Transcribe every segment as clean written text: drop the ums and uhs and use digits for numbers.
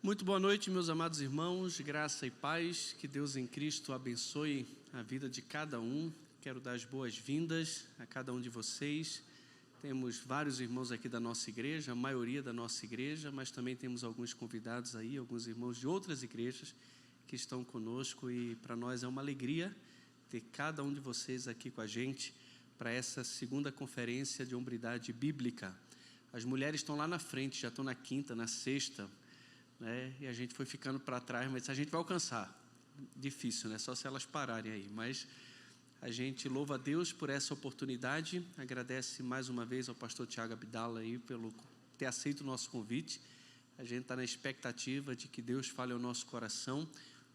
Muito boa noite, meus amados irmãos, graça e paz, que Deus em Cristo abençoe a vida de cada um. Quero dar as boas-vindas a cada um de vocês. Temos vários irmãos aqui da nossa igreja, a maioria da nossa igreja, mas também temos alguns convidados aí, alguns irmãos de outras igrejas que estão conosco, e para nós é uma alegria ter cada um de vocês aqui com a gente para essa segunda conferência de hombridade bíblica. As mulheres estão lá na frente, já estão na quinta, na sexta, né? E a gente foi ficando para trás, mas a gente vai alcançar. Difícil, né? Só se elas pararem aí, mas a gente louva a Deus por essa oportunidade, agradece mais uma vez ao pastor Tiago Abdala aí pelo ter aceito o nosso convite. A gente está na expectativa de que Deus fale ao nosso coração,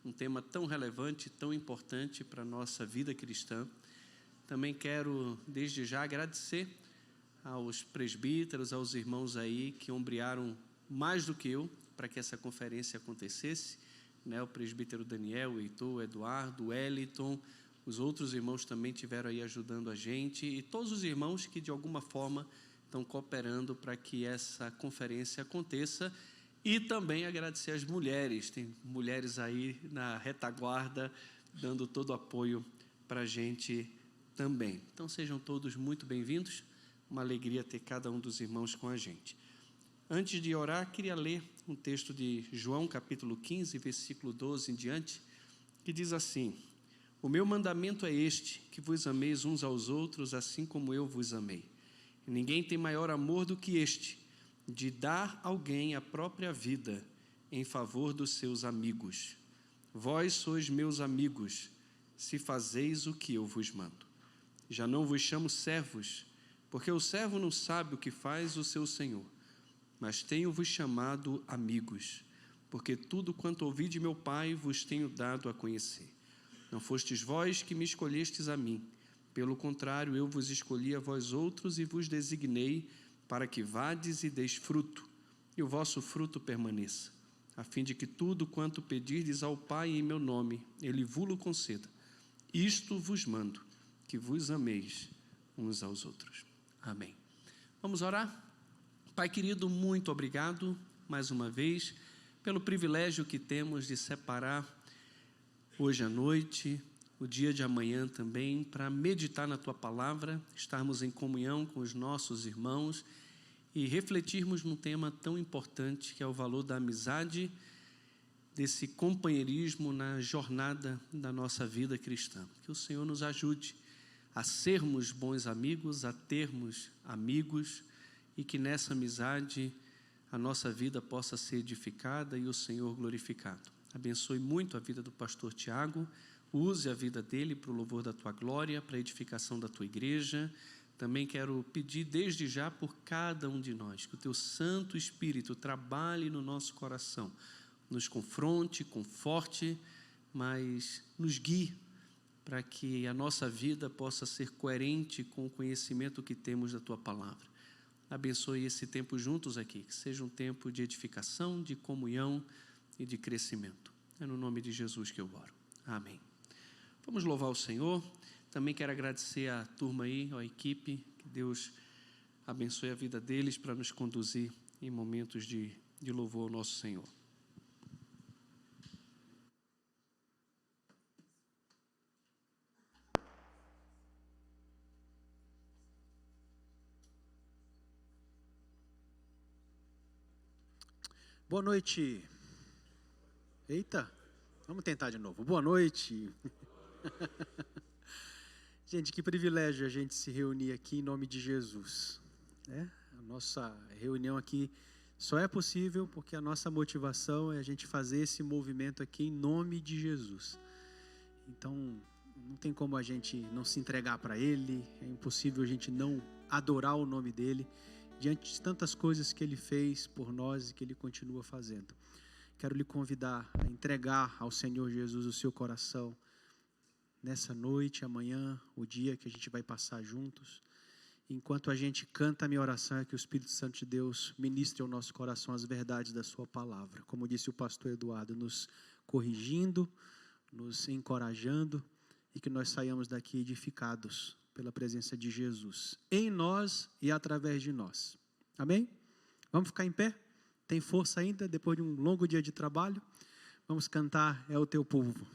um tema tão relevante, tão importante para a nossa vida cristã. Também quero, desde já, agradecer aos presbíteros, aos irmãos aí que ombrearam mais do que eu para que essa conferência acontecesse, né? O presbítero Daniel, o Heitor, o Eduardo, o Wellington, os outros irmãos também tiveram aí ajudando a gente, e todos os irmãos que de alguma forma estão cooperando para que essa conferência aconteça. E também agradecer às mulheres, tem mulheres aí na retaguarda dando todo o apoio para a gente também. Então sejam todos muito bem-vindos, uma alegria ter cada um dos irmãos com a gente. Antes de orar, queria ler um texto de João, capítulo 15, versículo 12 em diante, que diz assim: O meu mandamento é este, que vos ameis uns aos outros, assim como eu vos amei. E ninguém tem maior amor do que este, de dar alguém a própria vida em favor dos seus amigos. Vós sois meus amigos, se fazeis o que eu vos mando. Já não vos chamo servos, porque o servo não sabe o que faz o seu senhor. Mas tenho-vos chamado amigos, porque tudo quanto ouvi de meu Pai vos tenho dado a conhecer. Não fostes vós que me escolhestes a mim, pelo contrário, eu vos escolhi a vós outros e vos designei para que vades e deis fruto, e o vosso fruto permaneça, a fim de que tudo quanto pedirdes ao Pai em meu nome, Ele vo-lo conceda. Isto vos mando, que vos ameis uns aos outros. Amém. Vamos orar? Pai querido, muito obrigado, mais uma vez, pelo privilégio que temos de separar hoje à noite, o dia de amanhã também, para meditar na Tua Palavra, estarmos em comunhão com os nossos irmãos e refletirmos num tema tão importante que é o valor da amizade, desse companheirismo na jornada da nossa vida cristã. Que o Senhor nos ajude a sermos bons amigos, a termos amigos, e que nessa amizade a nossa vida possa ser edificada e o Senhor glorificado. Abençoe muito a vida do pastor Tiago, use a vida dele para o louvor da Tua glória, para a edificação da Tua igreja. Também quero pedir desde já por cada um de nós, que o Teu Santo Espírito trabalhe no nosso coração, nos confronte, conforte, mas nos guie para que a nossa vida possa ser coerente com o conhecimento que temos da Tua Palavra. Abençoe esse tempo juntos aqui, que seja um tempo de edificação, de comunhão e de crescimento. É no nome de Jesus que eu oro. Amém. Vamos louvar o Senhor. Também quero agradecer à turma aí, à equipe, que Deus abençoe a vida deles para nos conduzir em momentos de louvor ao nosso Senhor. Boa noite. Eita, vamos tentar de novo. Boa noite. Gente, que privilégio a gente se reunir aqui em nome de Jesus, né? A nossa reunião aqui só é possível porque a nossa motivação é a gente fazer esse movimento aqui em nome de Jesus. Então, não tem como a gente não se entregar para Ele, é impossível a gente não adorar o nome dEle, diante de tantas coisas que Ele fez por nós e que Ele continua fazendo. Quero lhe convidar a entregar ao Senhor Jesus o seu coração nessa noite, amanhã, o dia que a gente vai passar juntos. Enquanto a gente canta, a minha oração é que o Espírito Santo de Deus ministre ao nosso coração as verdades da sua palavra. Como disse o pastor Eduardo, nos corrigindo, nos encorajando, e que nós saiamos daqui edificados pela presença de Jesus, em nós e através de nós. Amém? Vamos ficar em pé? tem força ainda depois de um longo dia de trabalho? Vamos cantar É o Teu Povo.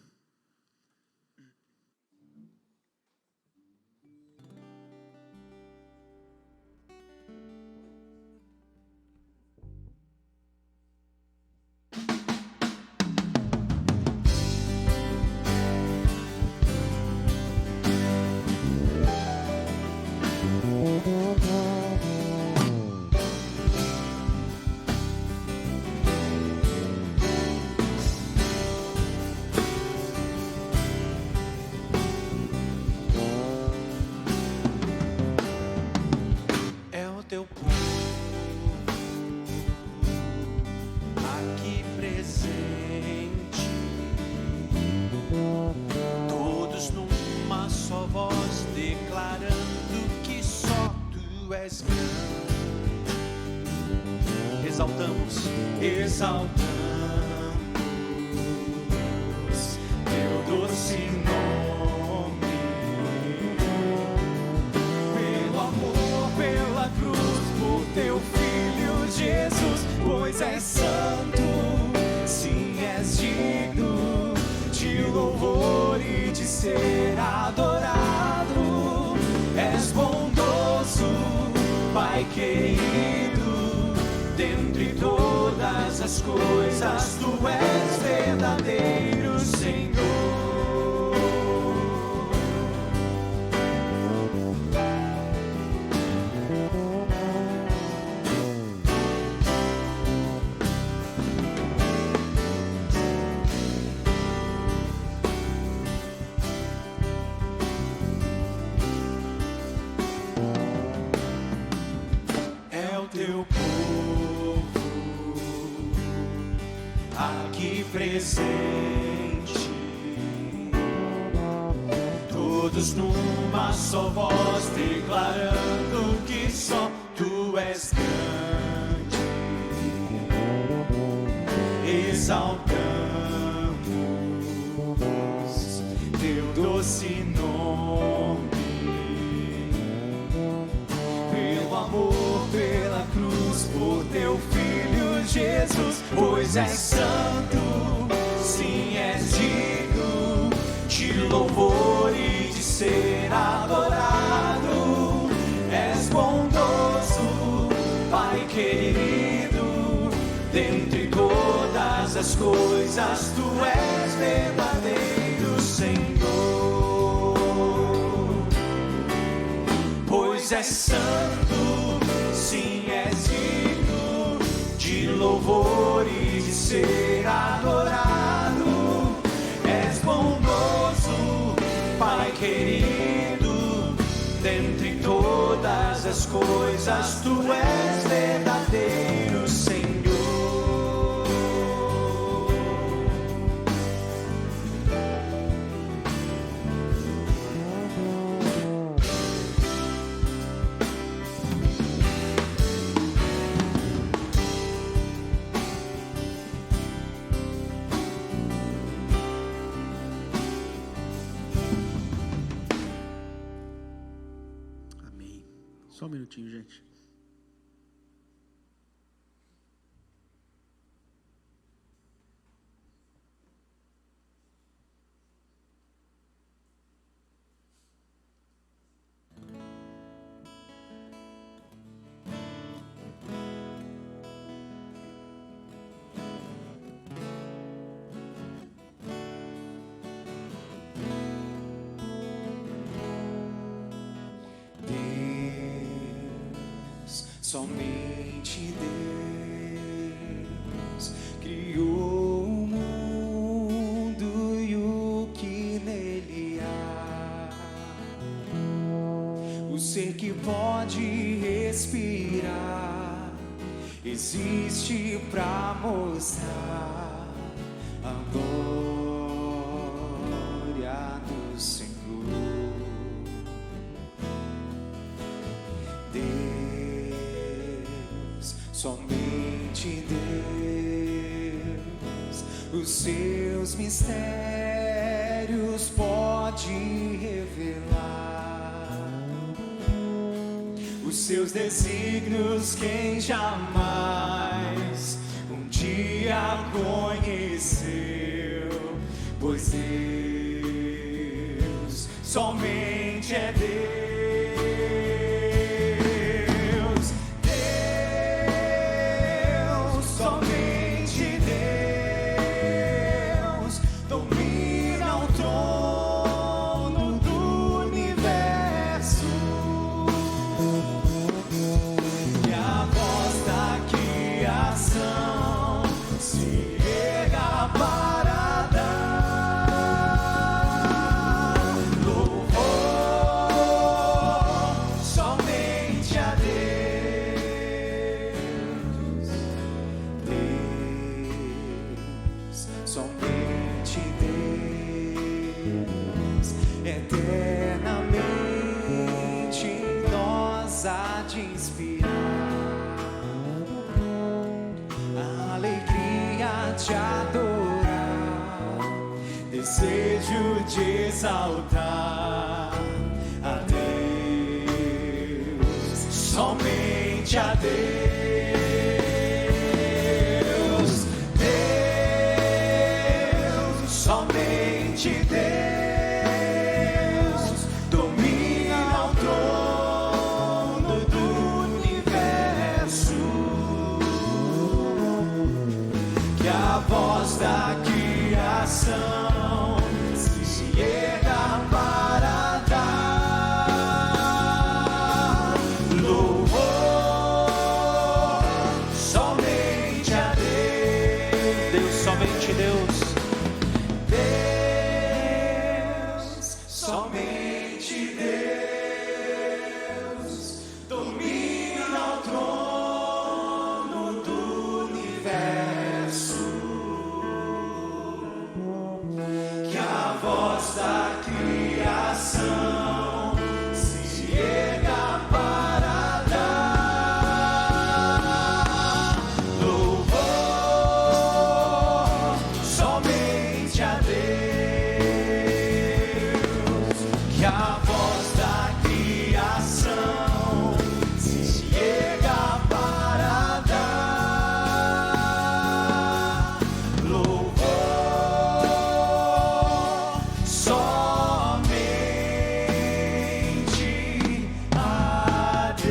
Teu povo aqui presente, todos numa só voz declarando que só Tu és grande. Exaltamos Teu doce nome, pelo amor, pela cruz, por Teu Filho Jesus, pois és santo, sim, és digno de louvor e de ser adorado. És bondoso, Pai querido, dentre todas as coisas, Tu és verdadeiro Senhor. Teu povo aqui presente, todos numa só voz declarando que só Tu és grande. Exaltamos Teu doce nome, pelo amor, pela cruz, por Teu Filho Jesus, pois és santo, sim, és digno de louvor e de ser adorado. És bondoso, Pai querido, dentre todas as coisas, Tu és verdadeiro Senhor. Pois és santo, sim, és digno de louvor e de ser adorado. És bondoso, Pai querido, dentre todas as coisas, Tu és verdadeiro Senhor. Só um minutinho, gente. Somente Deus criou o mundo e o que nele há. O ser que pode respirar existe para mostrar a glória do Senhor. Somente Deus, os seus mistérios pode revelar. Os seus desígnios quem jamais me a conheceu, pois Deus somente é Deus. Deus, somente Deus, domina o trono do universo. E a voz da criação se erga para dar louvor somente a Deus. Deus, somente Deus, eternamente em nós há de inspirar a alegria de adorar, desejo de exaltar a Deus, somente a Deus. Deus, somente Deus, domina o trono do universo. Que a voz da criação se erga para dar louvor somente a Deus. Deus, somente Deus. Deus, somente Deus, domina o trono do universo. Que a voz da criação se erga para dar louvor somente a Deus. Que a voz da criação se erga para dar louvor somente a Deus.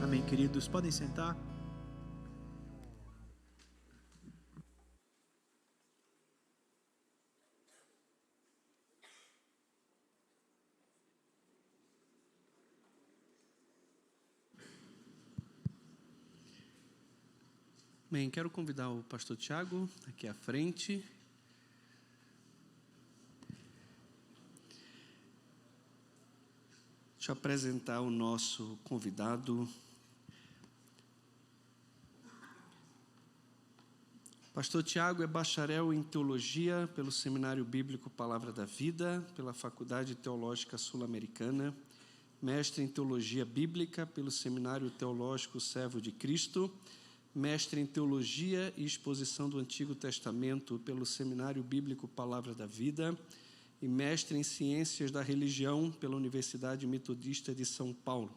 Amém, queridos. Podem sentar. Bem, quero convidar o pastor Tiago aqui à frente. Deixa eu apresentar o nosso convidado. Pastor Tiago é bacharel em Teologia pelo Seminário Bíblico Palavra da Vida, pela Faculdade Teológica Sul-Americana, mestre em Teologia Bíblica pelo Seminário Teológico Servo de Cristo, mestre em Teologia e Exposição do Antigo Testamento pelo Seminário Bíblico Palavra da Vida e mestre em Ciências da Religião pela Universidade Metodista de São Paulo.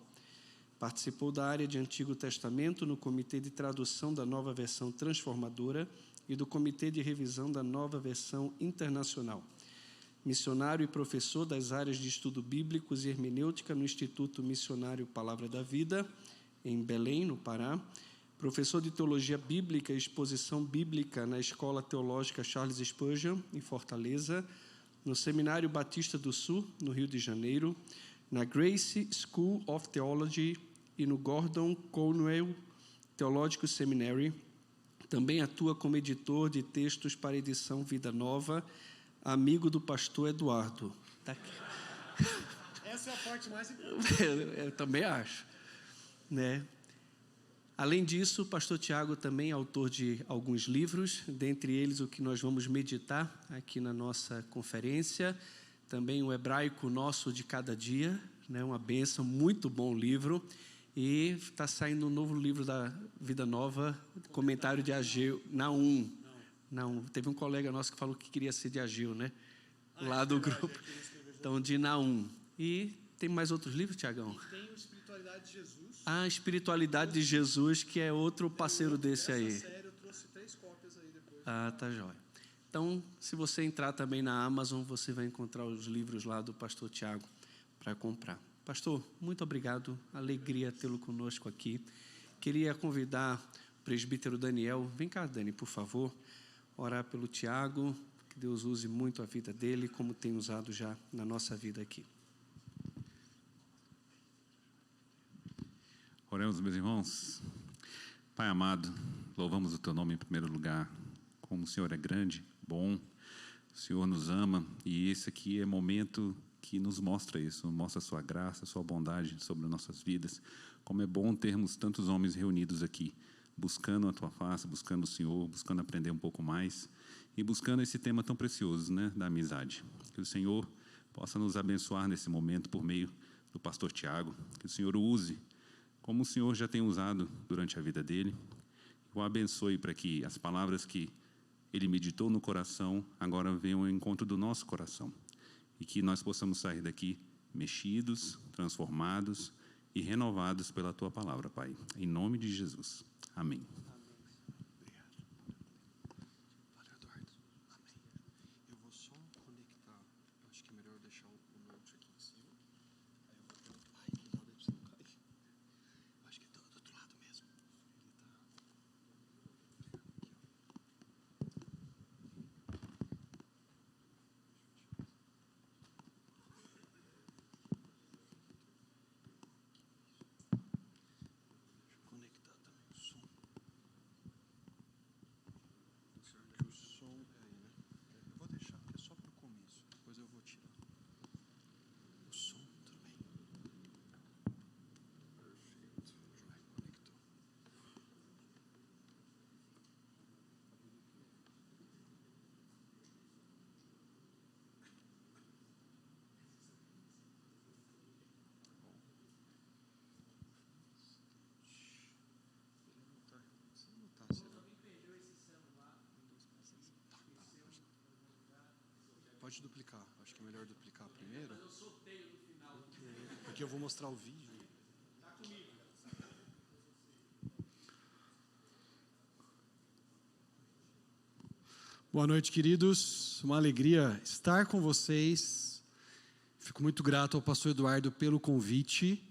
Participou da área de Antigo Testamento no Comitê de Tradução da Nova Versão Transformadora e do Comitê de Revisão da Nova Versão Internacional. Missionário e professor das áreas de Estudo Bíblicos e Hermenêutica no Instituto Missionário Palavra da Vida, em Belém, no Pará. Professor de Teologia Bíblica e Exposição Bíblica na Escola Teológica Charles Spurgeon, em Fortaleza, no Seminário Batista do Sul, no Rio de Janeiro, na Grace School of Theology e no Gordon Conwell Theological Seminary. Também atua como editor de textos para a edição Vida Nova, amigo do pastor Eduardo. Tá aqui. Essa é a parte mais importante. Eu também acho, né? Além disso, o pastor Tiago também é autor de alguns livros, dentre eles o que nós vamos meditar aqui na nossa conferência, também o Hebraico Nosso de Cada Dia, né, uma bênção, muito bom livro, e está saindo um novo livro da Vida Nova, comentário de Ageu, Naum. Teve um colega nosso que falou que queria ser de Ageu, né? Lá do grupo. Então, de Naum. E tem mais outros livros, Tiagão? Tem o Espiritualidade de Jesus. A Espiritualidade de Jesus, que é outro parceiro desse aí. Essa série eu trouxe 3 cópias aí depois. Ah, tá jóia. Então, se você entrar também na Amazon, você vai encontrar os livros lá do pastor Tiago para comprar. Pastor, muito obrigado. Alegria tê-lo conosco aqui. Queria convidar o presbítero Daniel. Vem cá, Dani, por favor. Orar pelo Tiago. Que Deus use muito a vida dele, como tem usado já na nossa vida aqui. Oremos, meus irmãos. Pai amado, louvamos o Teu nome em primeiro lugar. Como o Senhor é grande, bom, o Senhor nos ama, e esse aqui é o momento que nos mostra isso, mostra a Sua graça, a Sua bondade sobre nossas vidas. Como é bom termos tantos homens reunidos aqui, buscando a Tua face, buscando o Senhor, buscando aprender um pouco mais e buscando esse tema tão precioso, né, da amizade. Que o Senhor possa nos abençoar nesse momento por meio do pastor Tiago, que o Senhor o use como o Senhor já tem usado durante a vida dele. O abençoe para que as palavras que ele meditou no coração agora venham ao encontro do nosso coração e que nós possamos sair daqui mexidos, transformados e renovados pela Tua palavra, Pai. Em nome de Jesus. Amém. Pode duplicar, acho que é melhor duplicar primeiro. Porque eu vou mostrar o vídeo. Boa noite, queridos. Uma alegria estar com vocês. Fico muito grato ao pastor Eduardo pelo convite.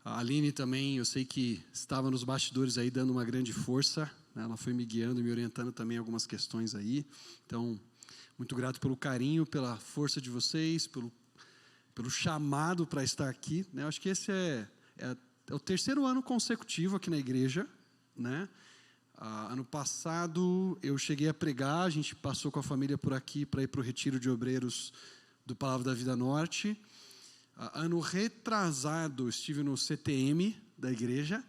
A Aline também, eu sei que estava nos bastidores aí dando uma grande força, né? Ela foi me guiando e me orientando também em algumas questões aí. Então, muito grato pelo carinho, pela força de vocês, pelo chamado para estar aqui, né? Eu acho que esse é o 3º ano consecutivo aqui na igreja, né? Ano passado eu cheguei a pregar, a gente passou com a família por aqui para ir para o retiro de obreiros do Palavra da Vida Norte. Ano retrasado estive no CTM da igreja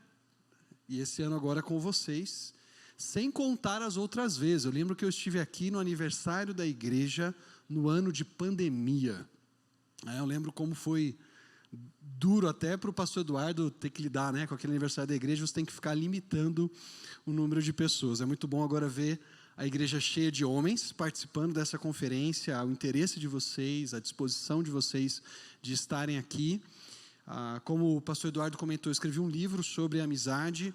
e esse ano agora com vocês. Sem contar as outras vezes. Eu lembro que eu estive aqui no aniversário da igreja no ano de pandemia. Eu lembro como foi duro até para o pastor Eduardo ter que lidar, né, com aquele aniversário da igreja. Você tem que ficar limitando o número de pessoas. É muito bom agora ver a igreja cheia de homens participando dessa conferência, o interesse de vocês, a disposição de vocês de estarem aqui. Como o pastor Eduardo comentou, eu escrevi um livro sobre amizade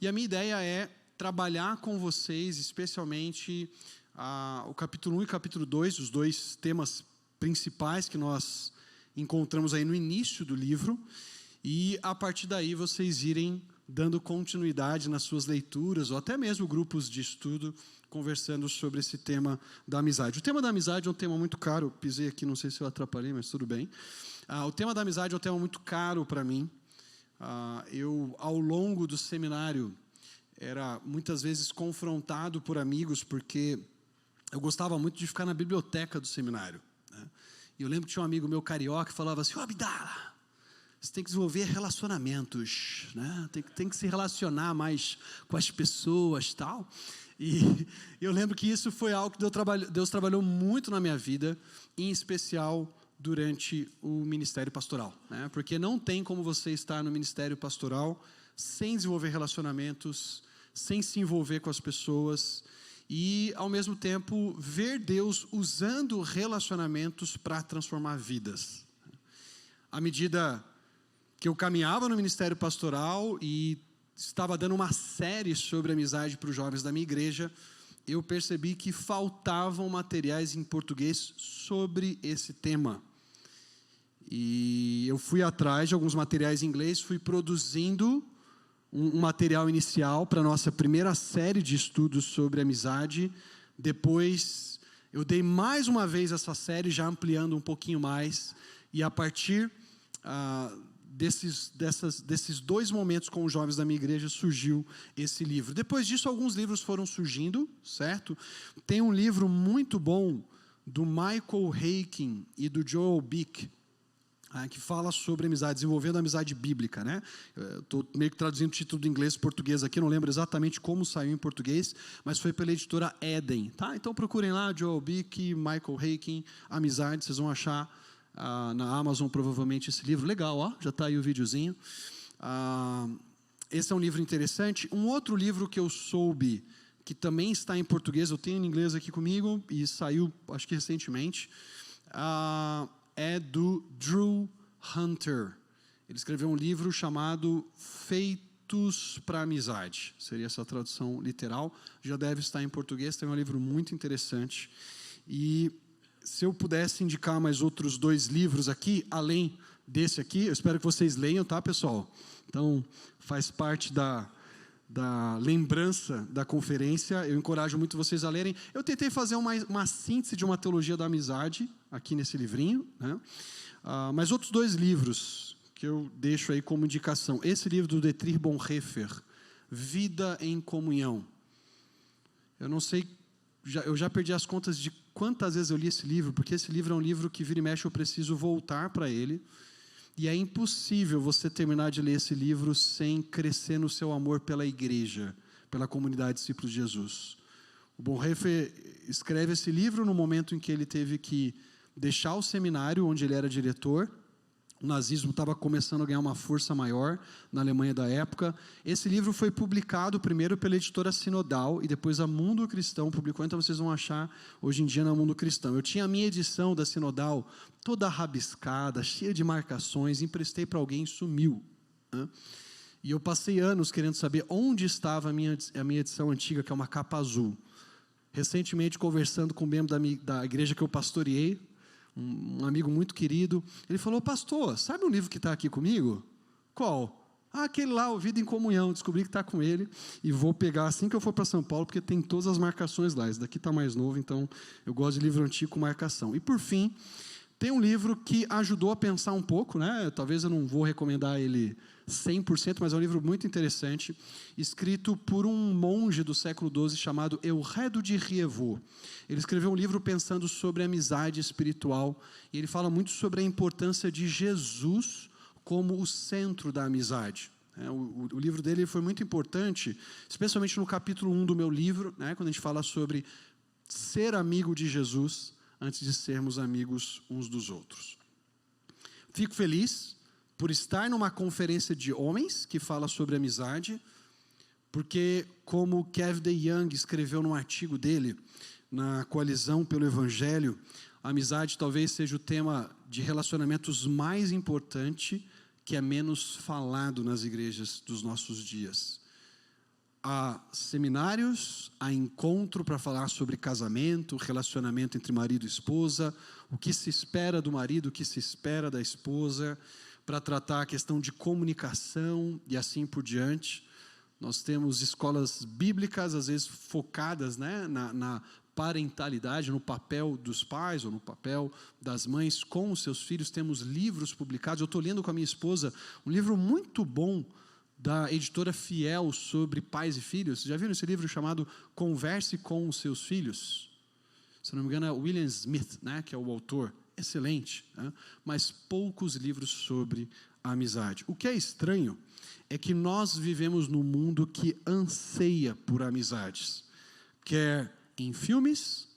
e a minha ideia é trabalhar com vocês, especialmente o capítulo 1 e capítulo 2, os 2 temas principais que nós encontramos aí no início do livro, e a partir daí vocês irem dando continuidade nas suas leituras, ou até mesmo grupos de estudo, conversando sobre esse tema da amizade. O tema da amizade é um tema muito caro, eu pisei aqui, não sei se eu atrapalhei, mas tudo bem. O tema da amizade é um tema muito caro para mim. Eu, ao longo do seminário, era muitas vezes confrontado por amigos, porque eu gostava muito de ficar na biblioteca do seminário, né? E eu lembro que tinha um amigo meu carioca que falava assim: Abdala, você tem que desenvolver relacionamentos, né? Tem que se relacionar mais com as pessoas, tal. E eu lembro que isso foi algo que Deus trabalhou muito na minha vida, em especial durante o ministério pastoral, né? Porque não tem como você estar no ministério pastoral sem desenvolver relacionamentos, sem se envolver com as pessoas e, ao mesmo tempo, ver Deus usando relacionamentos para transformar vidas. à medida que eu caminhava no ministério pastoral e estava dando uma série sobre amizade para os jovens da minha igreja, eu percebi que faltavam materiais em português sobre esse tema. E eu fui atrás de alguns materiais em inglês, fui produzindo um material inicial para a nossa primeira série de estudos sobre amizade. Depois, eu dei mais uma vez essa série, já ampliando um pouquinho mais. E a partir desses 2 momentos com os jovens da minha igreja, surgiu esse livro. Depois disso, alguns livros foram surgindo, certo? Tem um livro muito bom do Michael Haykin e do Joel Bick, que fala sobre amizade, desenvolvendo a amizade bíblica, né? Estou meio que traduzindo o título do inglês para o português aqui, não lembro exatamente como saiu em português, mas foi pela editora Eden, tá? Então procurem lá, Joel Bick, Michael Haykin, Amizade, vocês vão achar na Amazon provavelmente esse livro. Legal, ó, já está aí o videozinho. Esse é um livro interessante. Um outro livro que eu soube que também está em português, eu tenho em inglês aqui comigo e saiu, acho que recentemente, é do Drew Hunter. Ele escreveu um livro chamado Feitos para Amizade. Seria essa tradução literal. Já deve estar em português. Tem um livro muito interessante. E se eu pudesse indicar mais outros 2 livros aqui, além desse aqui, eu espero que vocês leiam, tá, pessoal? Então, faz parte da lembrança da conferência. Eu encorajo muito vocês a lerem. Eu tentei fazer uma síntese de uma teologia da amizade aqui nesse livrinho, né? Mas outros 2 livros que eu deixo aí como indicação. Esse livro do Dietrich Bonhoeffer, Vida em Comunhão. Eu não sei, eu já perdi as contas de quantas vezes eu li esse livro, porque esse livro é um livro que vira e mexe eu preciso voltar para ele. E é impossível você terminar de ler esse livro sem crescer no seu amor pela igreja, pela comunidade discípulos de Jesus. O Bonhoeffer escreve esse livro no momento em que ele teve que deixar o seminário onde ele era diretor. O nazismo estava começando a ganhar uma força maior na Alemanha da época. Esse livro foi publicado primeiro pela editora Sinodal e depois a Mundo Cristão publicou, então vocês vão achar hoje em dia na Mundo Cristão. Eu tinha a minha edição da Sinodal toda rabiscada, cheia de marcações, emprestei para alguém e sumiu, né? E eu passei anos querendo saber onde estava a minha edição antiga, que é uma capa azul. Recentemente, conversando com um membro da igreja que eu pastoreei, um amigo muito querido, ele falou: pastor, sabe um livro que está aqui comigo? Qual? Aquele lá, o Vida em Comunhão. Descobri que está com ele e vou pegar assim que eu for para São Paulo, porque tem todas as marcações lá. Esse daqui está mais novo, então eu gosto de livro antigo com marcação. E por fim, tem um livro que ajudou a pensar um pouco, né? Talvez eu não vou recomendar ele 100%, mas é um livro muito interessante, escrito por um monge do século XII chamado Euredo de Rievaulx. Ele escreveu um livro pensando sobre amizade espiritual, e ele fala muito sobre a importância de Jesus como o centro da amizade. O livro dele foi muito importante, especialmente no capítulo 1 do meu livro, né, quando a gente fala sobre ser amigo de Jesus antes de sermos amigos uns dos outros. Fico feliz por estar numa conferência de homens que fala sobre amizade, porque, como Kev DeYoung escreveu num artigo dele, na Coalizão pelo Evangelho, a amizade talvez seja o tema de relacionamentos mais importante que é menos falado nas igrejas dos nossos dias. Há seminários, há encontro para falar sobre casamento, relacionamento entre marido e esposa, o que se espera do marido, o que se espera da esposa, para tratar a questão de comunicação e assim por diante. Nós temos escolas bíblicas, às vezes focadas, né, na parentalidade, no papel dos pais ou no papel das mães com os seus filhos. Temos livros publicados. Eu estou lendo com a minha esposa um livro muito bom da editora Fiel sobre pais e filhos. Já viram esse livro chamado Converse com os Seus Filhos? Se não me engano é William Smith, né, que é o autor. Excelente, né? Mas poucos livros sobre a amizade. O que é estranho é que nós vivemos num mundo que anseia por amizades, quer em filmes,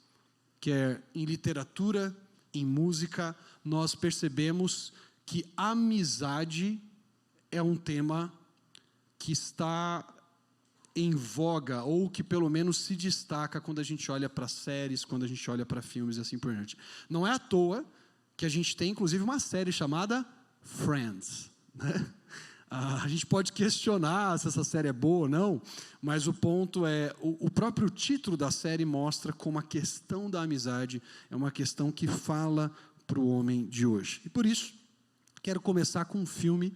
quer em literatura, em música. Nós percebemos que amizade é um tema que está em voga, ou que pelo menos se destaca quando a gente olha para séries, quando a gente olha para filmes e assim por diante. Não é à toa que a gente tem, inclusive, uma série chamada Friends, né? A gente pode questionar se essa série é boa ou não, mas o ponto é, o próprio título da série mostra como a questão da amizade é uma questão que fala para o homem de hoje. E por isso, quero começar com um filme,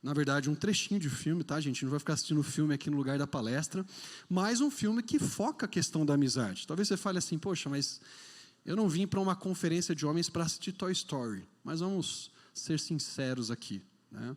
na verdade um trechinho de filme, tá, gente? Não vai ficar assistindo o filme aqui no lugar da palestra, mas um filme que foca a questão da amizade. Talvez você fale assim, poxa, mas eu não vim para uma conferência de homens para assistir Toy Story, mas vamos ser sinceros aqui, né?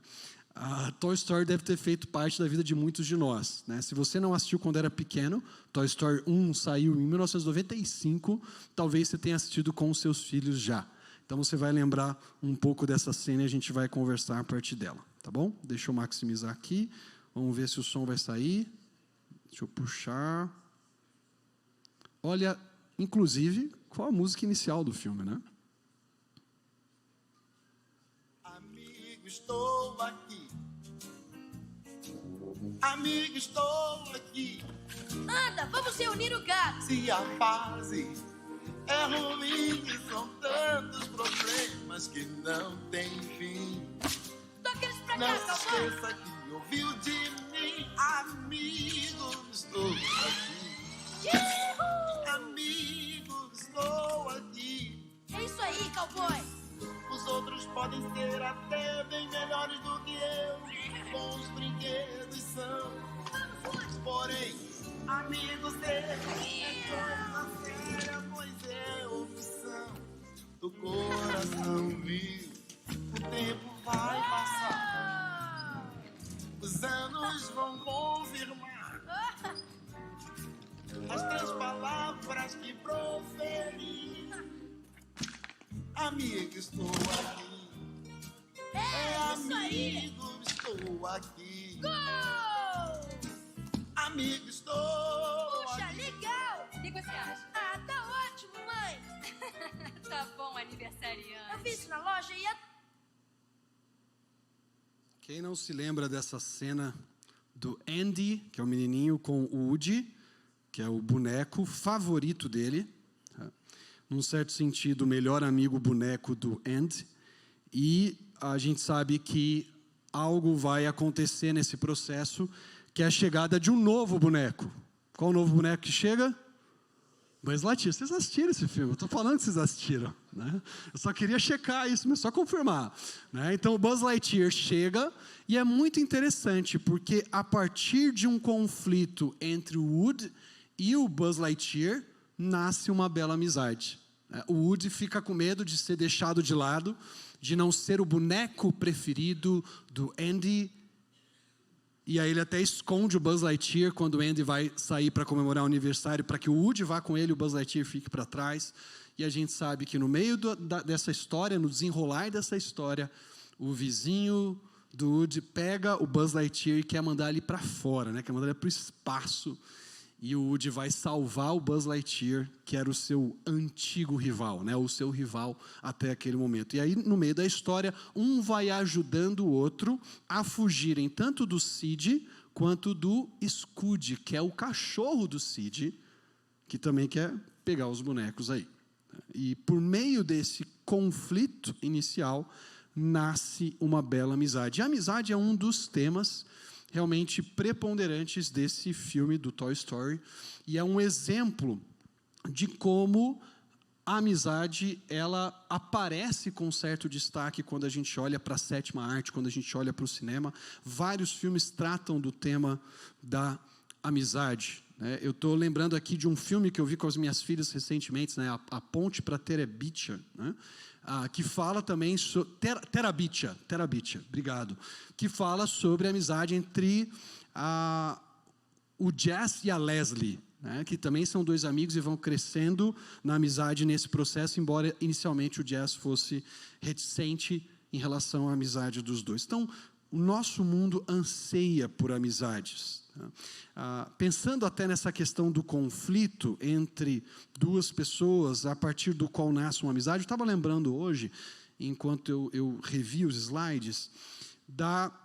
A Toy Story deve ter feito parte da vida de muitos de nós, né? Se você não assistiu quando era pequeno, Toy Story 1 saiu em 1995, talvez você tenha assistido com os seus filhos já. Então você vai lembrar um pouco dessa cena e a gente vai conversar a partir dela, tá bom? Deixa eu maximizar aqui, vamos ver se o som vai sair. Deixa eu puxar. Olha, inclusive, qual a música inicial do filme, né? Amigo, estou aqui. Amigo, estou aqui. Anda, vamos reunir o gado. Se a fase é ruim e são tantos problemas que não tem fim. Toca eles pra Não cá, se cowboy. esqueça que ouviu de mim. Amigo, estou aqui. Ihu! Amigo, estou aqui. É isso aí, cowboy. Os outros podem ser até bem melhores do que eu. Bons brinquedos são. Porém, amigos deles é coisa séria, pois é opção do coração vivo. O tempo vai passar, os anos vão confirmar as 3 palavras que proferi. Amigo, estou aqui. Isso aí. Amigo, estou aqui. Gol! Amigo, estou Puxa, aqui. legal. O que você acha? Ah, tá ótimo, mãe. Tá bom, aniversariante. Eu vi isso na loja e... Quem não se lembra dessa cena do Andy, que é o menininho, com o Woody, que é o boneco favorito dele, tá? Num certo sentido, o melhor amigo boneco do Andy, e a gente sabe que algo vai acontecer nesse processo, que é a chegada de um novo boneco. Qual o novo boneco que chega? Buzz Lightyear. Vocês assistiram esse filme? Eu estou falando que vocês assistiram, né? Eu só queria checar isso, mas só confirmar, né? Então, o Buzz Lightyear chega e é muito interessante, porque a partir de um conflito entre o Woody e o Buzz Lightyear, nasce uma bela amizade. O Woody fica com medo de ser deixado de lado, de não ser o boneco preferido do Andy. E aí ele até esconde o Buzz Lightyear quando o Andy vai sair para comemorar o aniversário, para que o Woody vá com ele e o Buzz Lightyear fique para trás. E a gente sabe que no meio dessa história, no desenrolar dessa história, o vizinho do Woody pega o Buzz Lightyear e quer mandar ele para fora, né? Quer mandar ele para o espaço. E o Woody vai salvar o Buzz Lightyear, que era o seu antigo rival, né? O seu rival até aquele momento. E aí, no meio da história, um vai ajudando o outro a fugirem tanto do Sid quanto do Scud, que é o cachorro do Sid, que também quer pegar os bonecos aí. E por meio desse conflito inicial, nasce uma bela amizade. E a amizade é um dos temas realmente preponderantes desse filme do Toy Story, e é um exemplo de como a amizade ela aparece com certo destaque quando a gente olha para a sétima arte, quando a gente olha para o cinema. Vários filmes tratam do tema da amizade, né? Eu estou lembrando aqui de um filme que eu vi com as minhas filhas recentemente, né? A Ponte para Terabithia, né? Que fala também sobre Terabithia, obrigado, que fala sobre a amizade entre o Jazz e a Leslie, né, que também são 2 amigos e vão crescendo na amizade nesse processo, embora inicialmente o Jazz fosse reticente em relação à amizade dos dois. Então, o nosso mundo anseia por amizades. Pensando até nessa questão do conflito entre 2 pessoas, a partir do qual nasce uma amizade, eu estava lembrando hoje, enquanto eu revi os slides,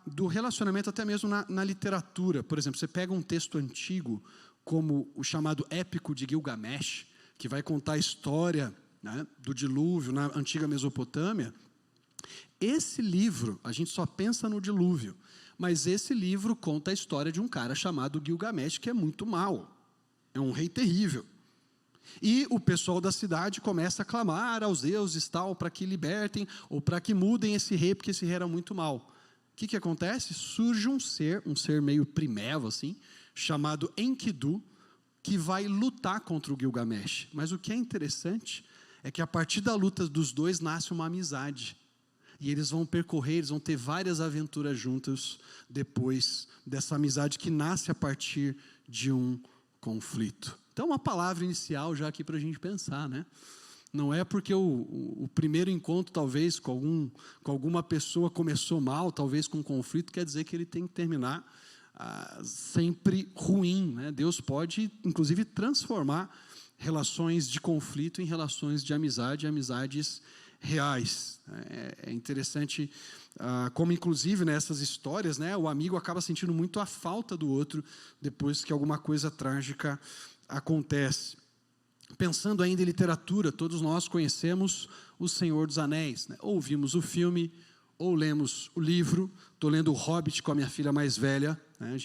do relacionamento até mesmo na literatura. Por exemplo, você pega um texto antigo, como o chamado Épico de Gilgamesh, que vai contar a história, né, do dilúvio na antiga Mesopotâmia, Esse livro, a gente só pensa no dilúvio, mas esse livro conta a história de um cara chamado Gilgamesh, que é muito mau. É um rei terrível. E o pessoal da cidade começa a clamar aos deuses tal, para que libertem ou para que mudem esse rei, porque esse rei era muito mau. O que acontece? Surge um ser meio primevo, assim, chamado Enkidu, que vai lutar contra o Gilgamesh. Mas o que é interessante é que a partir da luta dos dois nasce uma amizade. E eles vão percorrer, eles vão ter várias aventuras juntos depois dessa amizade que nasce a partir de um conflito. Então, uma palavra inicial já aqui para a gente pensar, né? Não é porque o primeiro encontro, talvez, com alguma pessoa começou mal, talvez com um conflito, quer dizer que ele tem que terminar sempre ruim, né? Deus pode, inclusive, transformar relações de conflito em relações de amizade, amizades reais. É interessante como, inclusive, nessas histórias, né, o amigo acaba sentindo muito a falta do outro depois que alguma coisa trágica acontece. Pensando ainda em literatura, todos nós conhecemos O Senhor dos Anéis, né? Ou vimos o filme, ou lemos o livro. Estou lendo O Hobbit com a minha filha mais velha, né?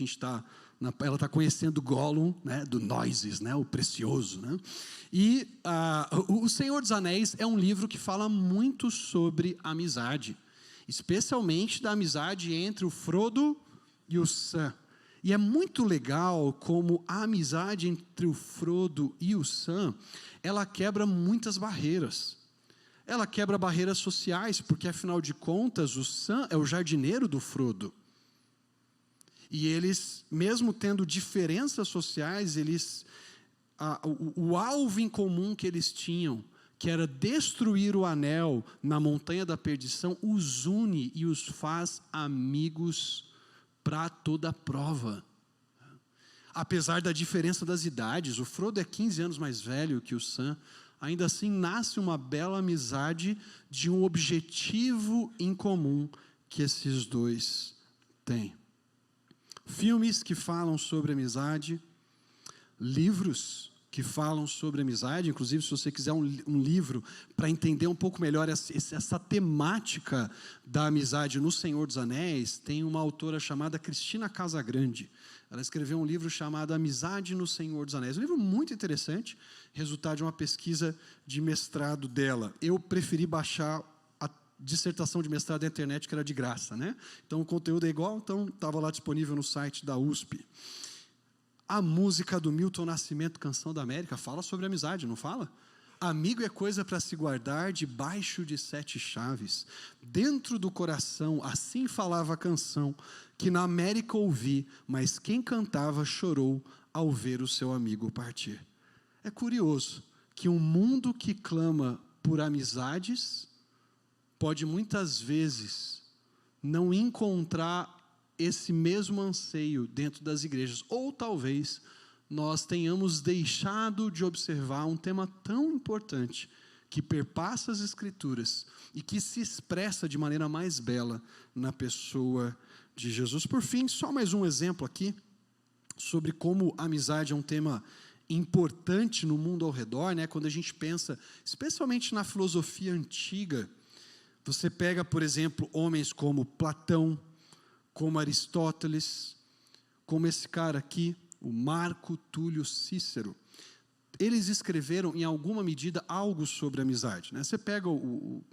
Ela está conhecendo Gollum, né? Do Noises, né? O Precioso, né? E O Senhor dos Anéis é um livro que fala muito sobre amizade, especialmente da amizade entre o Frodo e o Sam. E é muito legal como a amizade entre o Frodo e o Sam, ela quebra muitas barreiras. Ela quebra barreiras sociais, porque, afinal de contas, o Sam é o jardineiro do Frodo. E eles, mesmo tendo diferenças sociais, o alvo em comum que eles tinham, que era destruir o anel na Montanha da Perdição, os une e os faz amigos para toda a prova. Apesar da diferença das idades, o Frodo é 15 anos mais velho que o Sam, ainda assim nasce uma bela amizade de um objetivo em comum que esses dois têm. Filmes que falam sobre amizade, livros que falam sobre amizade, inclusive se você quiser um livro para entender um pouco melhor essa temática da amizade no Senhor dos Anéis, tem uma autora chamada Cristina Casagrande. Ela escreveu um livro chamado Amizade no Senhor dos Anéis. Um livro muito interessante, resultado de uma pesquisa de mestrado dela. Eu preferi baixar a dissertação de mestrado da internet, que era de graça, né? Então o conteúdo é igual, então estava lá disponível no site da USP. A música do Milton Nascimento, Canção da América, fala sobre amizade, não fala? Amigo é coisa para se guardar debaixo de 7 chaves. Dentro do coração, assim falava a canção, que na América ouvi, mas quem cantava chorou ao ver o seu amigo partir. É curioso que um mundo que clama por amizades pode muitas vezes não encontrar esse mesmo anseio dentro das igrejas, ou talvez nós tenhamos deixado de observar um tema tão importante que perpassa as Escrituras e que se expressa de maneira mais bela na pessoa de Jesus. Por fim, só mais um exemplo aqui sobre como a amizade é um tema importante no mundo ao redor, né? Quando a gente pensa, especialmente na filosofia antiga, você pega, por exemplo, homens como Platão, como Aristóteles, como esse cara aqui, o Marco Túlio Cícero. Eles escreveram, em alguma medida, algo sobre amizade, né? Você pega o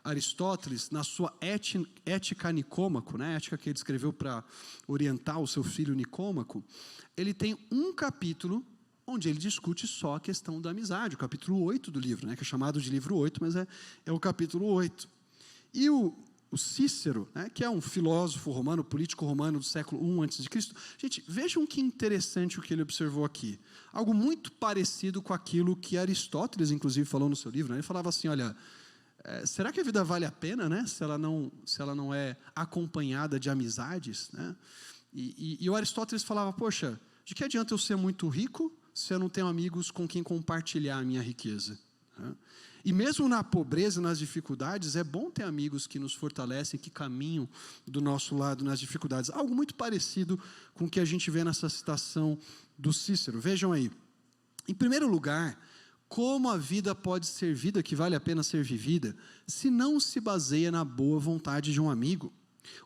Aristóteles, na sua Ética Nicômaco, né? A ética que ele escreveu para orientar o seu filho Nicômaco, ele tem um capítulo onde ele discute só a questão da amizade, o capítulo 8 do livro, né? Que é chamado de livro 8, mas é o capítulo 8. E o Cícero, né, que é um filósofo romano, político romano do século I a.C. Gente, vejam que interessante o que ele observou aqui. Algo muito parecido com aquilo que Aristóteles, inclusive, falou no seu livro, né? Ele falava assim, olha, será que a vida vale a pena, né, se ela não é acompanhada de amizades? Né? E o Aristóteles falava, poxa, de que adianta eu ser muito rico se eu não tenho amigos com quem compartilhar a minha riqueza? Né? E mesmo na pobreza e nas dificuldades, é bom ter amigos que nos fortalecem, que caminham do nosso lado nas dificuldades. Algo muito parecido com o que a gente vê nessa citação do Cícero. Vejam aí. Em primeiro lugar, Como a vida pode ser vida, que vale a pena ser vivida, se não se baseia na boa vontade de um amigo?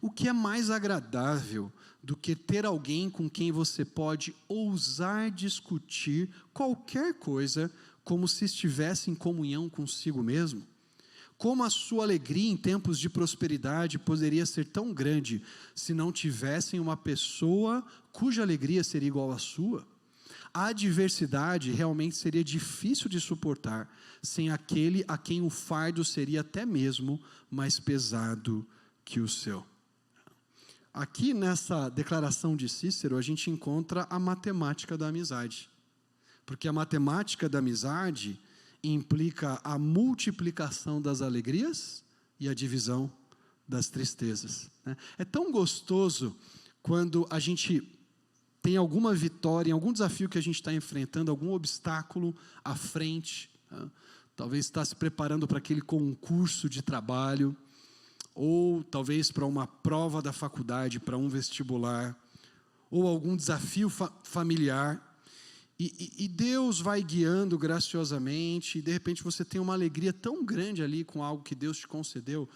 O que é mais agradável do que ter alguém com quem você pode ousar discutir qualquer coisa como se estivesse em comunhão consigo mesmo? Como a sua alegria em tempos de prosperidade poderia ser tão grande se não tivessem uma pessoa cuja alegria seria igual à sua? A adversidade realmente seria difícil de suportar sem aquele a quem o fardo seria até mesmo mais pesado que o seu. Aqui nessa declaração de Cícero, a gente encontra a matemática da amizade. Porque a matemática da amizade implica a multiplicação das alegrias e a divisão das tristezas. É tão gostoso quando a gente tem alguma vitória, em algum desafio que a gente está enfrentando, algum obstáculo à frente, talvez está se preparando para aquele concurso de trabalho, ou talvez para uma prova da faculdade, para um vestibular, ou algum desafio familiar, e Deus vai guiando graciosamente, e de repente você tem uma alegria tão grande ali com algo que Deus te concedeu.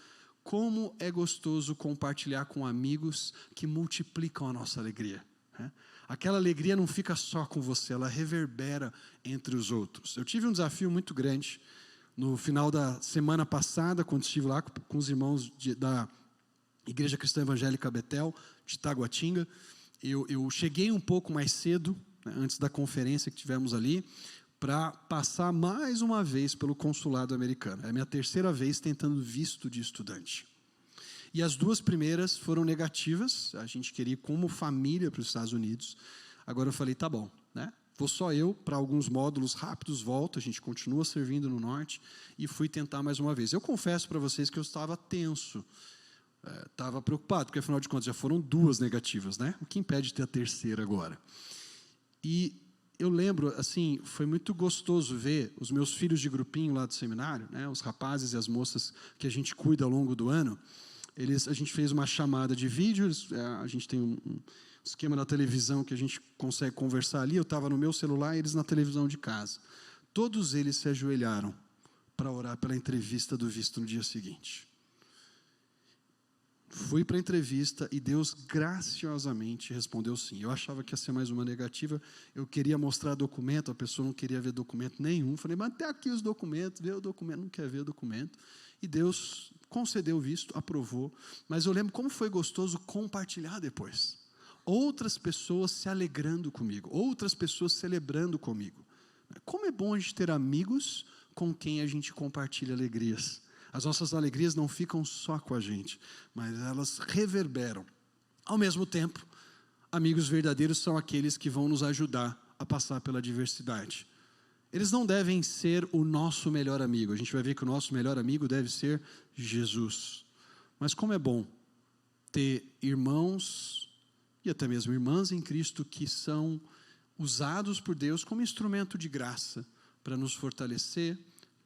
Como é gostoso compartilhar com amigos que multiplicam a nossa alegria, né? Aquela alegria não fica só com você, ela reverbera entre os outros. Eu tive um desafio muito grande no final da semana passada, quando estive lá com os irmãos da Igreja Cristã Evangélica Betel, de Taguatinga. Eu cheguei um pouco mais cedo, né, antes da conferência que tivemos ali, para passar mais uma vez pelo consulado americano. É a minha terceira vez tentando visto de estudante. E as duas primeiras foram negativas, a gente queria ir como família para os Estados Unidos. Agora eu falei, tá bom, né? Vou só eu para alguns módulos rápidos, volto, a gente continua servindo no norte, e fui tentar mais uma vez. Eu confesso para vocês que eu estava tenso, estava preocupado, porque afinal de contas já foram duas negativas, né? O que impede de ter a terceira agora? E eu lembro, assim, foi muito gostoso ver os meus filhos de grupinho lá do seminário, né? Os rapazes e as moças que a gente cuida ao longo do ano. A gente fez uma chamada de vídeo, a gente tem um esquema na televisão que a gente consegue conversar ali. Eu estava no meu celular e eles na televisão de casa. Todos eles se ajoelharam para orar pela entrevista do visto no dia seguinte. Fui para a entrevista e Deus graciosamente respondeu sim. Eu achava que ia ser mais uma negativa, eu queria mostrar documento, a pessoa não queria ver documento nenhum. Falei, mas até aqui os documentos, vê o documento, não quer ver o documento. E Deus concedeu o visto, aprovou. Mas eu lembro como foi gostoso compartilhar depois. Outras pessoas se alegrando comigo, outras pessoas celebrando comigo. Como é bom a gente ter amigos com quem a gente compartilha alegrias. As nossas alegrias não ficam só com a gente, mas elas reverberam. Ao mesmo tempo, amigos verdadeiros são aqueles que vão nos ajudar a passar pela adversidade. Eles não devem ser o nosso melhor amigo. A gente vai ver que o nosso melhor amigo deve ser Jesus. Mas como é bom ter irmãos e até mesmo irmãs em Cristo que são usados por Deus como instrumento de graça para nos fortalecer,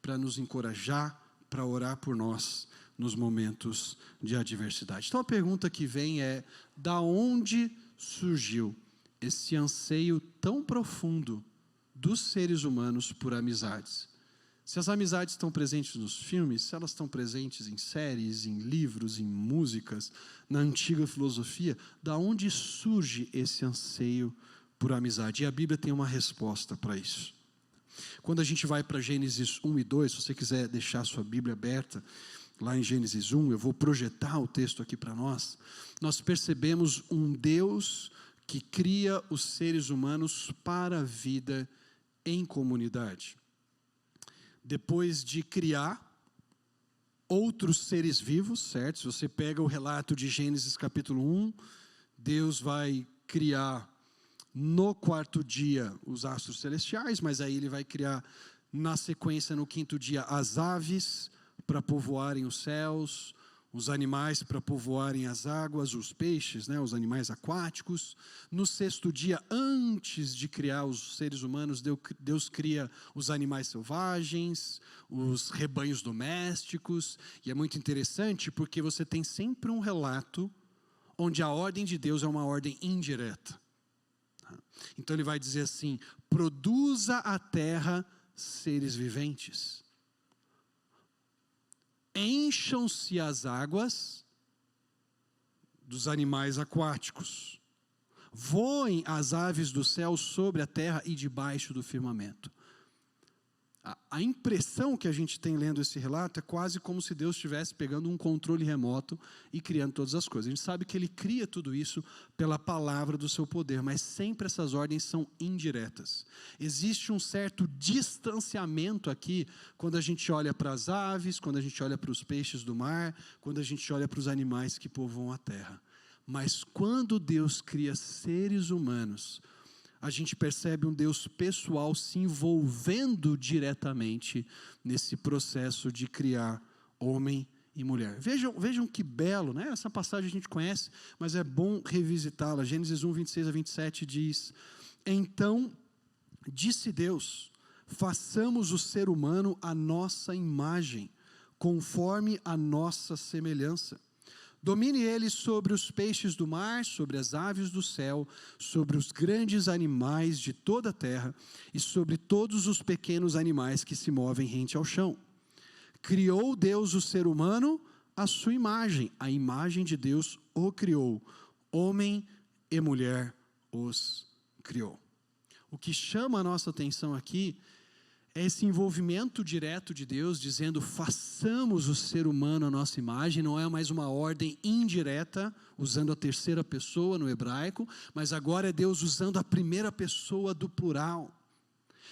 para nos encorajar, para orar por nós nos momentos de adversidade. Então a pergunta que vem é: da onde surgiu esse anseio tão profundo dos seres humanos por amizades? Se as amizades estão presentes nos filmes, se elas estão presentes em séries, em livros, em músicas, na antiga filosofia, da onde surge esse anseio por amizade? E a Bíblia tem uma resposta para isso. Quando a gente vai para Gênesis 1 e 2, se você quiser deixar a sua Bíblia aberta, lá em Gênesis 1, eu vou projetar o texto aqui para nós. Nós percebemos um Deus que cria os seres humanos para a vida em comunidade. Depois de criar outros seres vivos, certo? Se você pega o relato de Gênesis capítulo 1, Deus vai criar no quarto dia os astros celestiais, mas aí ele vai criar na sequência no quinto dia as aves para povoarem os céus, os animais para povoarem as águas, os peixes, né, os animais aquáticos. No sexto dia, antes de criar os seres humanos, Deus cria os animais selvagens, os rebanhos domésticos. E é muito interessante porque você tem sempre um relato onde a ordem de Deus é uma ordem indireta. Então ele vai dizer assim: produza a terra seres viventes. Encham-se as águas dos animais aquáticos. Voem as aves do céu sobre a terra e debaixo do firmamento. A impressão que a gente tem lendo esse relato é quase como se Deus estivesse pegando um controle remoto e criando todas as coisas. A gente sabe que Ele cria tudo isso pela palavra do seu poder, mas sempre essas ordens são indiretas. Existe um certo distanciamento aqui quando a gente olha para as aves, quando a gente olha para os peixes do mar, quando a gente olha para os animais que povoam a terra. Mas quando Deus cria seres humanos, a gente percebe um Deus pessoal se envolvendo diretamente nesse processo de criar homem e mulher. Vejam que belo, né? Essa passagem a gente conhece, mas é bom revisitá-la. Gênesis 1, 26 a 27 diz: Então disse Deus, façamos o ser humano à nossa imagem, conforme a nossa semelhança. Domine ele sobre os peixes do mar, sobre as aves do céu, sobre os grandes animais de toda a terra e sobre todos os pequenos animais que se movem rente ao chão. Criou Deus o ser humano à sua imagem, a imagem de Deus o criou. Homem e mulher os criou. O que chama a nossa atenção aqui é esse envolvimento direto de Deus, dizendo, façamos o ser humano à nossa imagem. Não é mais uma ordem indireta, usando a terceira pessoa no hebraico, mas agora é Deus usando a primeira pessoa do plural.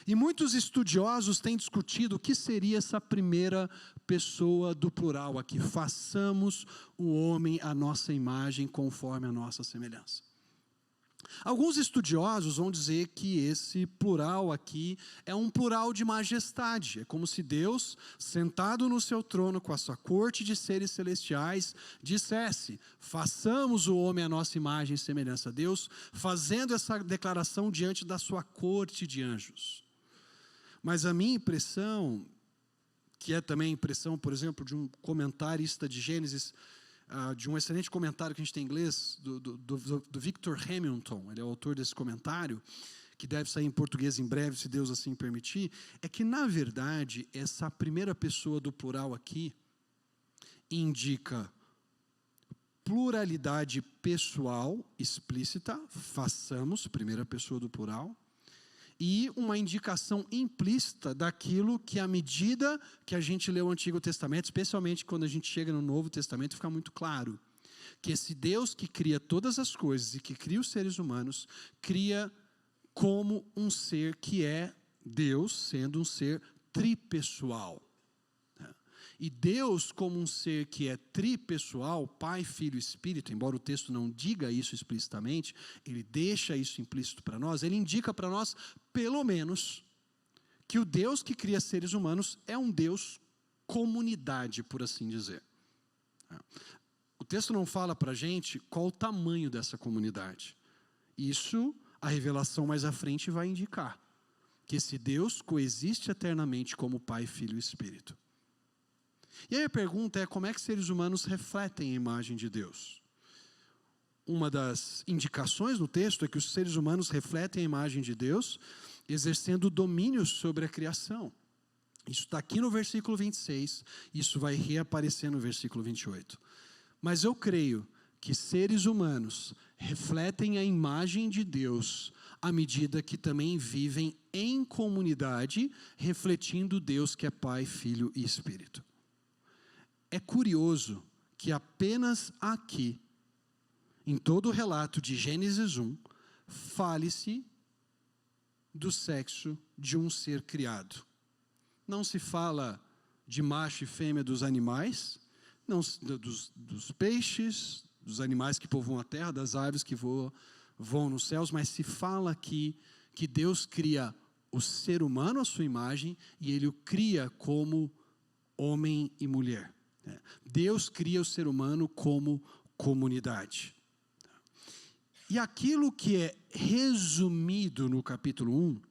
E muitos estudiosos têm discutido o que seria essa primeira pessoa do plural aqui. Façamos o homem à nossa imagem, conforme a nossa semelhança. Alguns estudiosos vão dizer que esse plural aqui é um plural de majestade. É como se Deus, sentado no seu trono com a sua corte de seres celestiais, dissesse, façamos o homem à nossa imagem e semelhança. Deus fazendo essa declaração diante da sua corte de anjos. Mas a minha impressão, que é também a impressão, por exemplo, de um comentarista de Gênesis, de um excelente comentário que a gente tem em inglês, do Victor Hamilton, ele é o autor desse comentário, que deve sair em português em breve, se Deus assim permitir, é que, na verdade, essa primeira pessoa do plural aqui indica pluralidade pessoal explícita, façamos, primeira pessoa do plural, e uma indicação implícita daquilo que, à medida que a gente lê o Antigo Testamento, especialmente quando a gente chega no Novo Testamento, fica muito claro que esse Deus que cria todas as coisas e que cria os seres humanos, cria como um ser que é Deus, sendo um ser tripessoal. E Deus, como um ser que é tripessoal, Pai, Filho e Espírito, embora o texto não diga isso explicitamente, ele deixa isso implícito para nós, ele indica para nós, pelo menos, que o Deus que cria seres humanos é um Deus comunidade, por assim dizer. O texto não fala para a gente qual o tamanho dessa comunidade. Isso, a revelação mais à frente vai indicar, que esse Deus coexiste eternamente como Pai, Filho e Espírito. E aí a pergunta é, como é que seres humanos refletem a imagem de Deus? Uma das indicações no texto é que os seres humanos refletem a imagem de Deus, exercendo domínio sobre a criação. Isso está aqui no versículo 26, isso vai reaparecer no versículo 28. Mas eu creio que seres humanos refletem a imagem de Deus à medida que também vivem em comunidade, refletindo Deus que é Pai, Filho e Espírito. É curioso que apenas aqui, em todo o relato de Gênesis 1, fale-se do sexo de um ser criado. Não se fala de macho e fêmea dos animais, não, dos peixes, dos animais que povoam a terra, das aves que voam nos céus, mas se fala aqui que Deus cria o ser humano à sua imagem e Ele o cria como homem e mulher. Deus cria o ser humano como comunidade. E aquilo que é resumido no capítulo 1,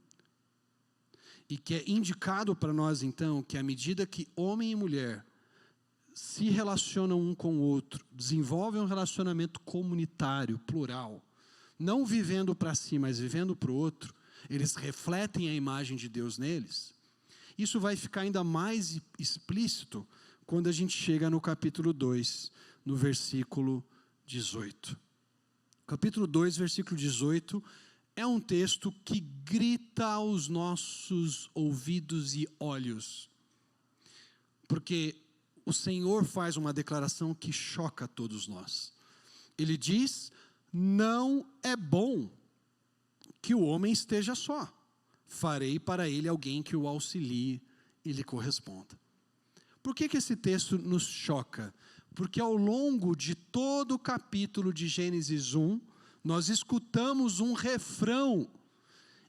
e que é indicado para nós então, que à medida que homem e mulher se relacionam um com o outro, desenvolvem um relacionamento comunitário, plural, não vivendo para si, mas vivendo para o outro, eles refletem a imagem de Deus neles. Isso vai ficar ainda mais explícito quando a gente chega no capítulo 2, no versículo 18. Capítulo 2, versículo 18, é um texto que grita aos nossos ouvidos e olhos. Porque o Senhor faz uma declaração que choca todos nós. Ele diz: não é bom que o homem esteja só. Farei para ele alguém que o auxilie e lhe corresponda. Por que esse texto nos choca? Porque ao longo de todo o capítulo de Gênesis 1, nós escutamos um refrão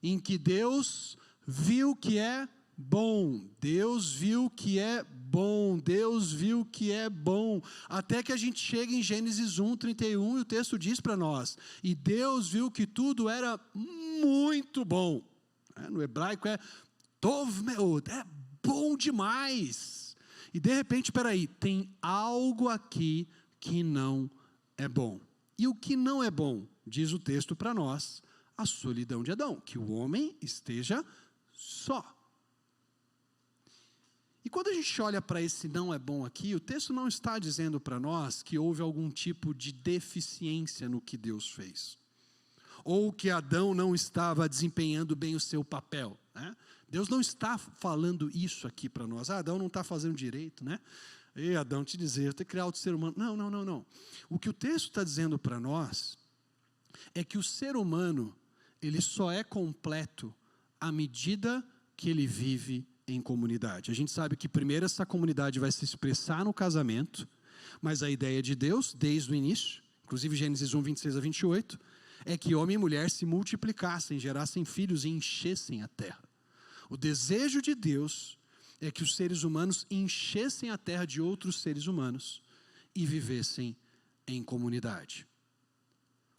em que Deus viu que é bom, Deus viu que é bom, Deus viu que é bom, até que a gente chega em Gênesis 1, 31, e o texto diz para nós: e Deus viu que tudo era muito bom. No hebraico é tov meod, é bom demais. E de repente, peraí, tem algo aqui que não é bom. E o que não é bom, diz o texto para nós, a solidão de Adão, que o homem esteja só. E quando a gente olha para esse não é bom aqui, o texto não está dizendo para nós que houve algum tipo de deficiência no que Deus fez, ou que Adão não estava desempenhando bem o seu papel, né? Deus não está falando isso aqui para nós. Adão não está fazendo direito, né? E Adão te dizer, ter criado o ser humano. Não. O que o texto está dizendo para nós é que o ser humano, ele só é completo à medida que ele vive em comunidade. A gente sabe que primeiro essa comunidade vai se expressar no casamento, mas a ideia de Deus, desde o início, inclusive Gênesis 1, 26 a 28, é que homem e mulher se multiplicassem, gerassem filhos e enchessem a terra. O desejo de Deus é que os seres humanos enchessem a terra de outros seres humanos e vivessem em comunidade.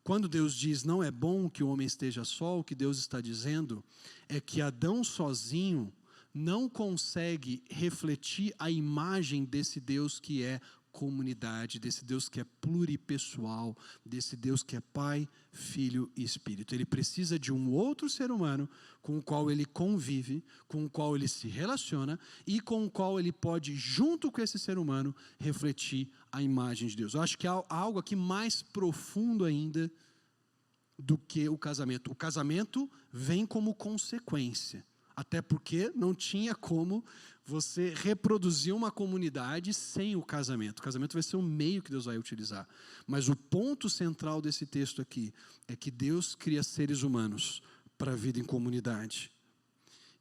Quando Deus diz não é bom que o homem esteja só, o que Deus está dizendo é que Adão sozinho não consegue refletir a imagem desse Deus que é comunidade, desse Deus que é pluripessoal, desse Deus que é Pai, Filho e Espírito. Ele precisa de um outro ser humano com o qual ele convive, com o qual ele se relaciona e com o qual ele pode, junto com esse ser humano, refletir a imagem de Deus. Eu acho que há algo aqui mais profundo ainda do que o casamento. O casamento vem como consequência, até porque não tinha como você reproduzir uma comunidade sem o casamento. O casamento vai ser o meio que Deus vai utilizar. Mas o ponto central desse texto aqui é que Deus cria seres humanos para a vida em comunidade.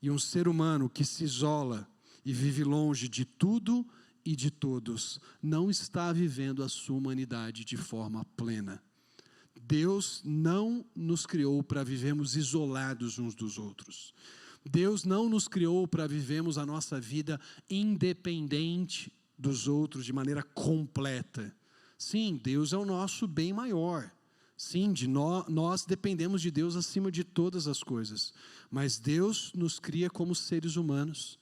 E um ser humano que se isola e vive longe de tudo e de todos não está vivendo a sua humanidade de forma plena. Deus não nos criou para vivermos isolados uns dos outros. Deus não nos criou para vivermos a nossa vida independente dos outros de maneira completa. Sim, Deus é o nosso bem maior. Sim, nós dependemos de Deus acima de todas as coisas. Mas Deus nos cria como seres humanos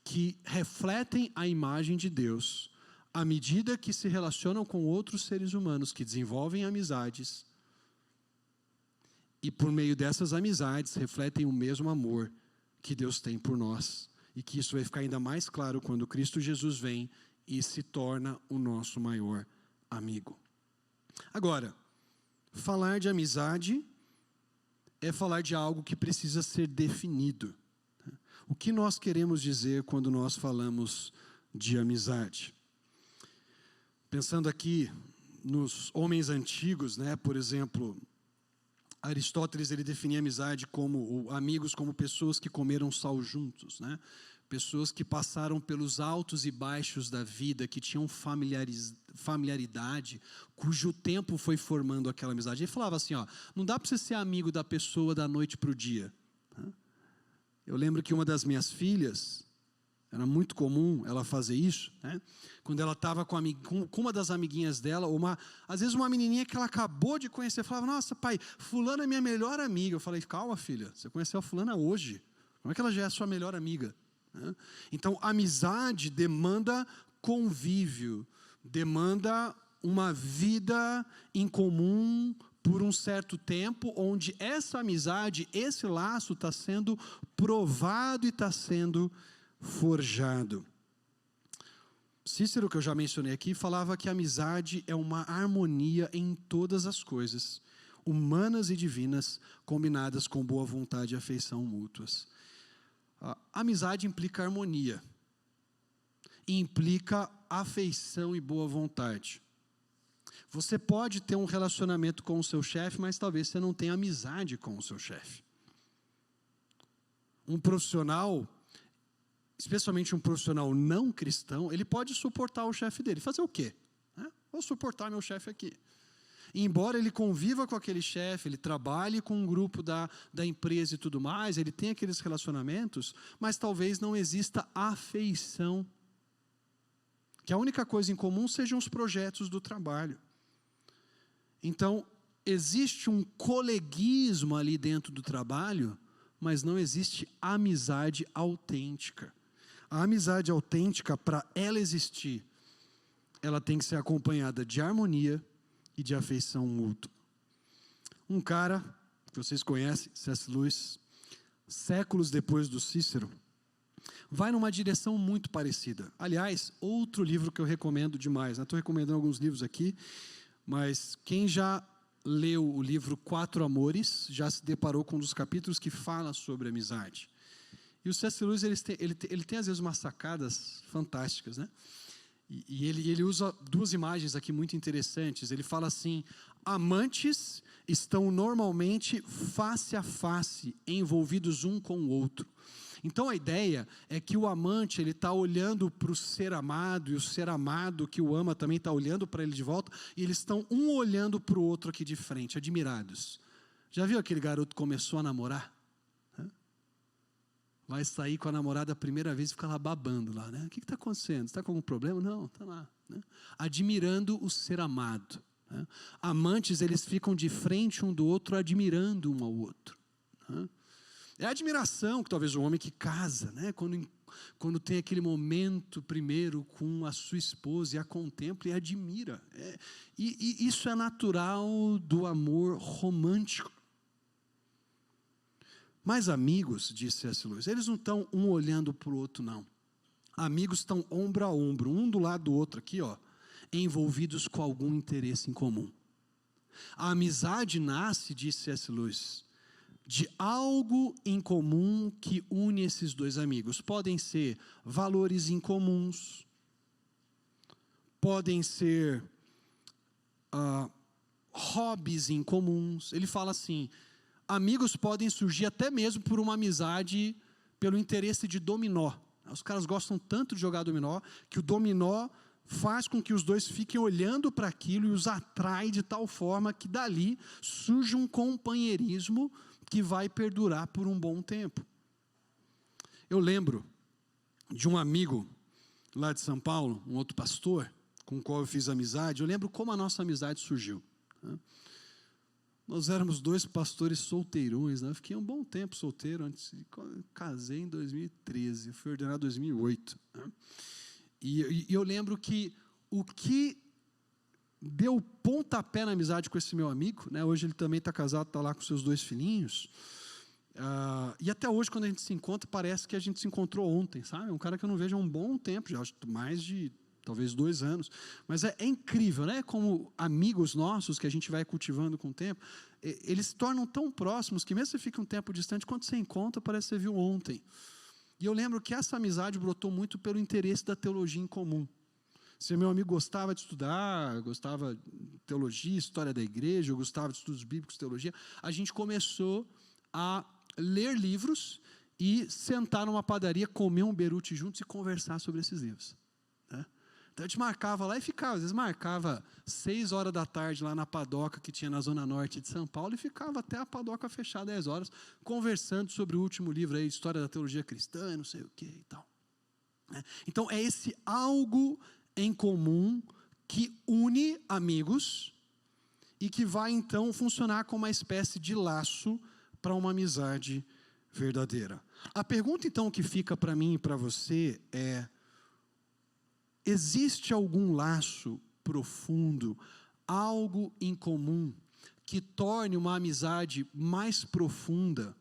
que refletem a imagem de Deus à medida que se relacionam com outros seres humanos, que desenvolvem amizades, e por meio dessas amizades refletem o mesmo amor que Deus tem por nós. E que isso vai ficar ainda mais claro quando Cristo Jesus vem e se torna o nosso maior amigo. Agora, falar de amizade é falar de algo que precisa ser definido. O que nós queremos dizer quando nós falamos de amizade? Pensando aqui nos homens antigos, né, por exemplo, Aristóteles ele definia amizade como amigos como pessoas que comeram sal juntos, né? Pessoas que passaram pelos altos e baixos da vida, que tinham familiaridade, cujo tempo foi formando aquela amizade. Ele falava assim, não dá para você ser amigo da pessoa da noite para o dia. Eu lembro que uma das minhas filhas, era muito comum ela fazer isso, né? Quando ela estava com uma das amiguinhas dela, às vezes uma menininha que ela acabou de conhecer, falava, nossa pai, fulana é minha melhor amiga. Eu falei, calma filha, você conheceu a fulana hoje, como é que ela já é sua melhor amiga? Então, amizade demanda convívio, demanda uma vida em comum, por um certo tempo, onde essa amizade, esse laço está sendo provado e está sendo forjado. Cícero, que eu já mencionei aqui, falava que a amizade é uma harmonia em todas as coisas, humanas e divinas, combinadas com boa vontade e afeição mútuas. A amizade implica harmonia, implica afeição e boa vontade. Você pode ter um relacionamento com o seu chefe, mas talvez você não tenha amizade com o seu chefe. Um profissional, especialmente um profissional não cristão, ele pode suportar o chefe dele. Fazer o quê? Vou suportar meu chefe aqui. E embora ele conviva com aquele chefe, ele trabalhe com um grupo da empresa e tudo mais, ele tem aqueles relacionamentos, mas talvez não exista afeição. Que a única coisa em comum sejam os projetos do trabalho. Então, existe um coleguismo ali dentro do trabalho, mas não existe amizade autêntica. A amizade autêntica, para ela existir, ela tem que ser acompanhada de harmonia e de afeição mútua. Um cara que vocês conhecem, C.S. Lewis, séculos depois do Cícero, vai numa direção muito parecida. Aliás, outro livro que eu recomendo demais. Estou recomendando alguns livros aqui, mas quem já leu o livro Quatro Amores, já se deparou com um dos capítulos que fala sobre amizade. E o C.S. Lewis, ele tem às vezes umas sacadas fantásticas, né? E ele usa duas imagens aqui muito interessantes. Ele fala assim: amantes estão normalmente face a face, envolvidos um com o outro. Então a ideia é que o amante ele está olhando para o ser amado, e o ser amado que o ama também está olhando para ele de volta, e eles estão um olhando para o outro aqui de frente, admirados. Já viu aquele garoto que começou a namorar? Vai sair com a namorada a primeira vez e fica lá babando lá, né? O que está acontecendo? Você está com algum problema? Não, está lá. Né? Admirando o ser amado. Né? Amantes, eles ficam de frente um do outro, admirando um ao outro. Né? É a admiração que talvez o homem que casa, né? Quando tem aquele momento primeiro com a sua esposa e a contempla e admira. E isso é natural do amor romântico. Mas amigos, disse C.S. Lewis, eles não estão um olhando para o outro, não. Amigos estão ombro a ombro, um do lado do outro aqui, ó, envolvidos com algum interesse em comum. A amizade nasce, disse C.S. Lewis, de algo em comum que une esses dois amigos. Podem ser valores incomuns, podem ser hobbies incomuns. Ele fala assim: amigos podem surgir até mesmo por uma amizade, pelo interesse de dominó. Os caras gostam tanto de jogar dominó, que o dominó faz com que os dois fiquem olhando para aquilo e os atrai de tal forma que dali surge um companheirismo que vai perdurar por um bom tempo. Eu lembro de um amigo lá de São Paulo, um outro pastor, com o qual eu fiz amizade. Eu lembro como a nossa amizade surgiu. Nós éramos dois pastores solteirões, né? Eu fiquei um bom tempo solteiro, antes casei em 2013, fui ordenado em 2008. Né? E eu lembro que o que deu pontapé na amizade com esse meu amigo, né? Hoje ele também está casado, está lá com seus 2 filhinhos, e até hoje quando a gente se encontra, parece que a gente se encontrou ontem, sabe? É um cara que eu não vejo há um bom tempo, já mais de talvez 2 anos, mas é incrível, né? Como amigos nossos que a gente vai cultivando com o tempo, eles se tornam tão próximos que mesmo que você fique um tempo distante, quando você encontra, parece que você viu ontem. E eu lembro que essa amizade brotou muito pelo interesse da teologia em comum. Se meu amigo gostava de estudar, gostava de teologia, história da igreja, eu gostava de estudos bíblicos, teologia, a gente começou a ler livros e sentar numa padaria, comer um berute juntos e conversar sobre esses livros. Né? Então a gente marcava lá e ficava, às vezes marcava 6 horas da tarde lá na padoca que tinha na zona norte de São Paulo e ficava até a padoca fechar 10 horas, conversando sobre o último livro aí, História da Teologia Cristã, não sei o que e tal. Então é esse algo em comum que une amigos e que vai então funcionar como uma espécie de laço para uma amizade verdadeira. A pergunta então que fica para mim e para você é: existe algum laço profundo, algo em comum que torne uma amizade mais profunda,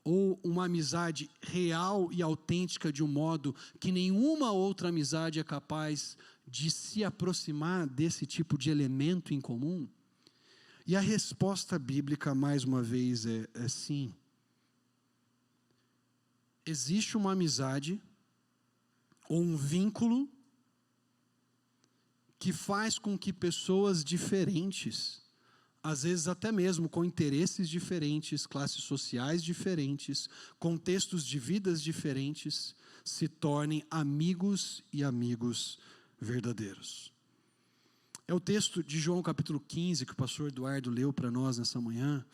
ou uma amizade real e autêntica de um modo que nenhuma outra amizade é capaz de se aproximar desse tipo de elemento em comum? E a resposta bíblica, mais uma vez, é sim. Existe uma amizade ou um vínculo que faz com que pessoas diferentes, às vezes até mesmo com interesses diferentes, classes sociais diferentes, contextos de vidas diferentes, se tornem amigos e amigos verdadeiros. É o texto de João capítulo 15, que o pastor Eduardo leu para nós nessa manhã,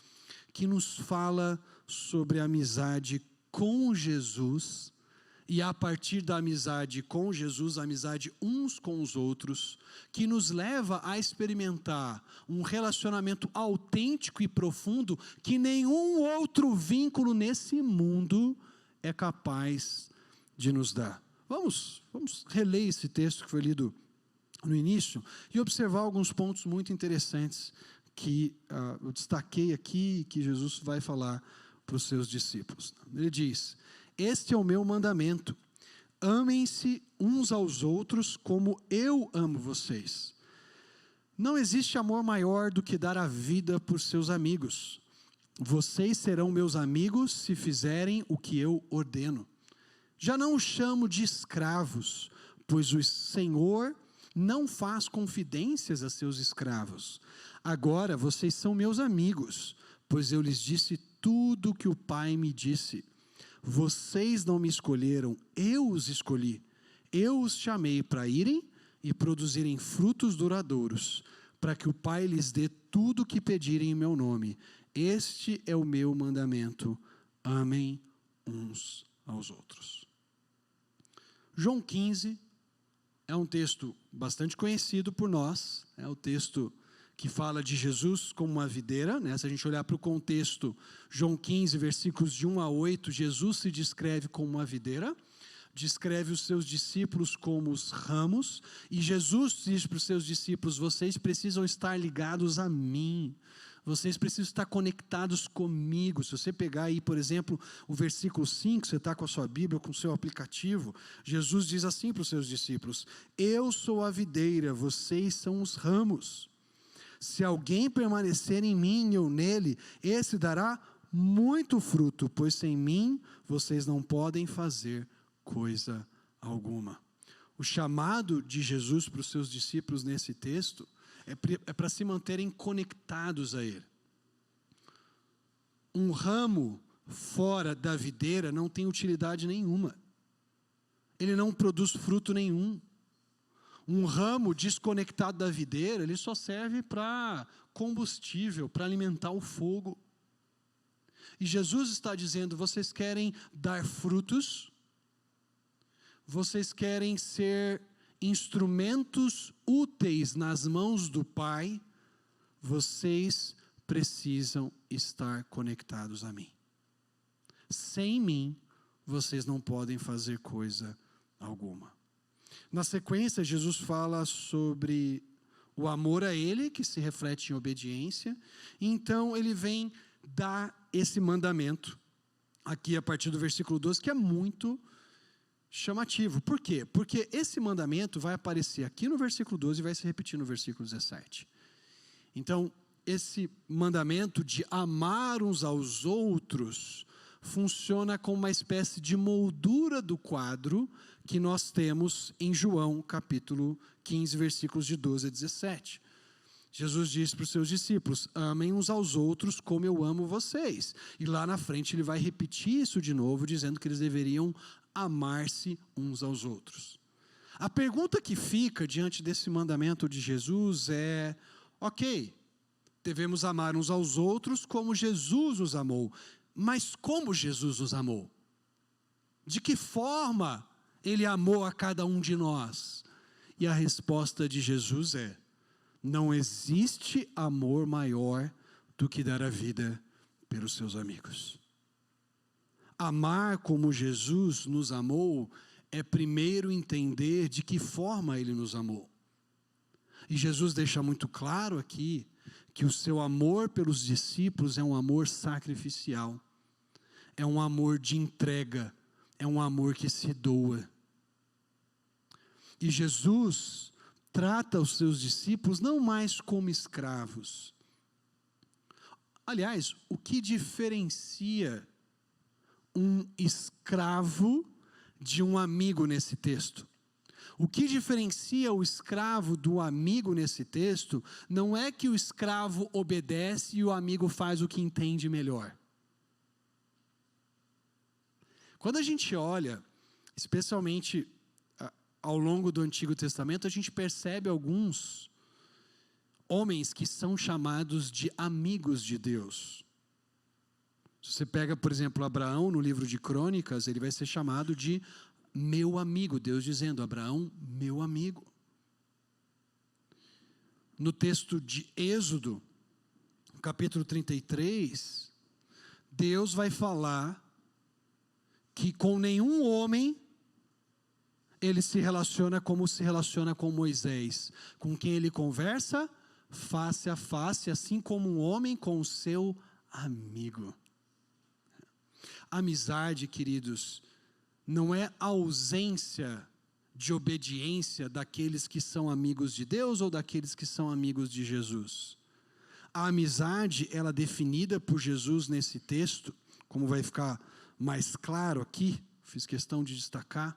que nos fala sobre a amizade com Jesus, e a partir da amizade com Jesus, a amizade uns com os outros, que nos leva a experimentar um relacionamento autêntico e profundo que nenhum outro vínculo nesse mundo é capaz de nos dar. Vamos reler esse texto que foi lido no início e observar alguns pontos muito interessantes que eu destaquei aqui, que Jesus vai falar para os seus discípulos. Ele diz: este é o meu mandamento, amem-se uns aos outros como eu amo vocês. Não existe amor maior do que dar a vida por seus amigos. Vocês serão meus amigos se fizerem o que eu ordeno. Já não os chamo de escravos, pois o Senhor não faz confidências a seus escravos. Agora vocês são meus amigos, pois eu lhes disse tudo o que o Pai me disse. Vocês não me escolheram, eu os escolhi. Eu os chamei para irem e produzirem frutos duradouros, para que o Pai lhes dê tudo o que pedirem em meu nome. Este é o meu mandamento: amem uns aos outros. João 15 é um texto bastante conhecido por nós, é o texto que fala de Jesus como uma videira, né? Se a gente olhar para o contexto, João 15, versículos de 1 a 8, Jesus se descreve como uma videira, descreve os seus discípulos como os ramos, e Jesus diz para os seus discípulos: vocês precisam estar ligados a mim, vocês precisam estar conectados comigo. Se você pegar aí, por exemplo, o versículo 5, você está com a sua Bíblia, com o seu aplicativo, Jesus diz assim para os seus discípulos: eu sou a videira, vocês são os ramos. Se alguém permanecer em mim e eu nele, esse dará muito fruto, pois sem mim vocês não podem fazer coisa alguma. O chamado de Jesus para os seus discípulos nesse texto é para se manterem conectados a Ele. Um ramo fora da videira não tem utilidade nenhuma. Ele não produz fruto nenhum. Um ramo desconectado da videira, ele só serve para combustível, para alimentar o fogo. E Jesus está dizendo: vocês querem dar frutos, vocês querem ser instrumentos úteis nas mãos do Pai, vocês precisam estar conectados a mim. Sem mim, vocês não podem fazer coisa alguma. Na sequência, Jesus fala sobre o amor a Ele, que se reflete em obediência. Então, Ele vem dar esse mandamento, aqui a partir do versículo 12, que é muito chamativo. Por quê? Porque esse mandamento vai aparecer aqui no versículo 12 e vai se repetir no versículo 17. Então, esse mandamento de amar uns aos outros funciona como uma espécie de moldura do quadro que nós temos em João capítulo 15, versículos de 12 a 17. Jesus disse para os seus discípulos: amem uns aos outros como eu amo vocês. E lá na frente ele vai repetir isso de novo, dizendo que eles deveriam amar-se uns aos outros. A pergunta que fica diante desse mandamento de Jesus é: ok, devemos amar uns aos outros como Jesus os amou. Mas como Jesus os amou? De que forma Ele amou a cada um de nós? E a resposta de Jesus é: não existe amor maior do que dar a vida pelos seus amigos. Amar como Jesus nos amou é primeiro entender de que forma Ele nos amou. E Jesus deixa muito claro aqui que o seu amor pelos discípulos é um amor sacrificial, é um amor de entrega, é um amor que se doa. E Jesus trata os seus discípulos não mais como escravos. Aliás, o que diferencia um escravo de um amigo nesse texto? O que diferencia o escravo do amigo nesse texto não é que o escravo obedece e o amigo faz o que entende melhor. Quando a gente olha, especialmente ao longo do Antigo Testamento, a gente percebe alguns homens que são chamados de amigos de Deus. Se você pega, por exemplo, Abraão no livro de Crônicas, ele vai ser chamado de meu amigo, Deus dizendo, Abraão, meu amigo. No texto de Êxodo, capítulo 33, Deus vai falar que com nenhum homem ele se relaciona como se relaciona com Moisés, com quem ele conversa face a face, assim como um homem com o seu amigo. Amizade, queridos, não é a ausência de obediência daqueles que são amigos de Deus ou daqueles que são amigos de Jesus. A amizade, ela é definida por Jesus nesse texto, como vai ficar mais claro aqui, fiz questão de destacar.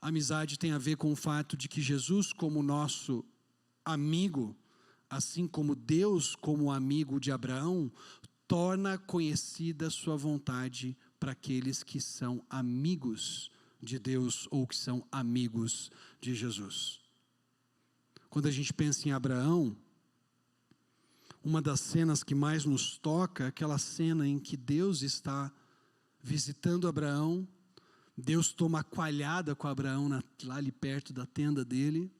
A amizade tem a ver com o fato de que Jesus, como nosso amigo, assim como Deus, como amigo de Abraão, torna conhecida sua vontade para aqueles que são amigos de Deus ou que são amigos de Jesus. Quando a gente pensa em Abraão, uma das cenas que mais nos toca é aquela cena em que Deus está visitando Abraão, Deus toma coalhada com Abraão lá ali perto da tenda dele,